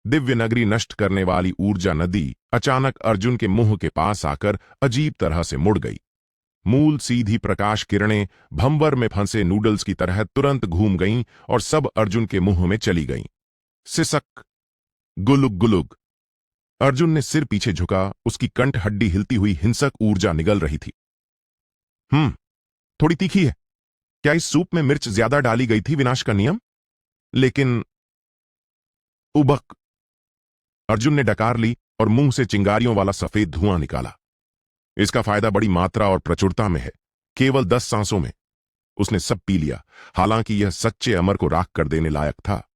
दिव्य नगरी नष्ट करने वाली ऊर्जा नदी अचानक अर्जुन के मुंह के पास आकर अजीब तरह से मुड़ गई। मूल सीधी प्रकाश किरणें भंवर में फंसे नूडल्स की तरह तुरंत घूम गईं और सब अर्जुन के मुंह में चली गईं। सिसक! गुलुग गुलुग! अर्जुन ने सिर पीछे झुका। उसकी कंठ हड्डी हिलती हुई हिंसक ऊर्जा निगल रही थी। थोड़ी तीखी है। क्या इस सूप में मिर्च ज्यादा डाली गई थी? विनाश का नियम? लेकिन उबक। अर्जुन ने डकार ली और मुंह से चिंगारियों वाला सफेद धुआं निकाला। इसका फायदा बड़ी मात्रा और प्रचुरता में है, केवल 10 सांसों में। उसने सब पी लिया, हालांकि यह सच्चे अमर को राख कर देने लायक था।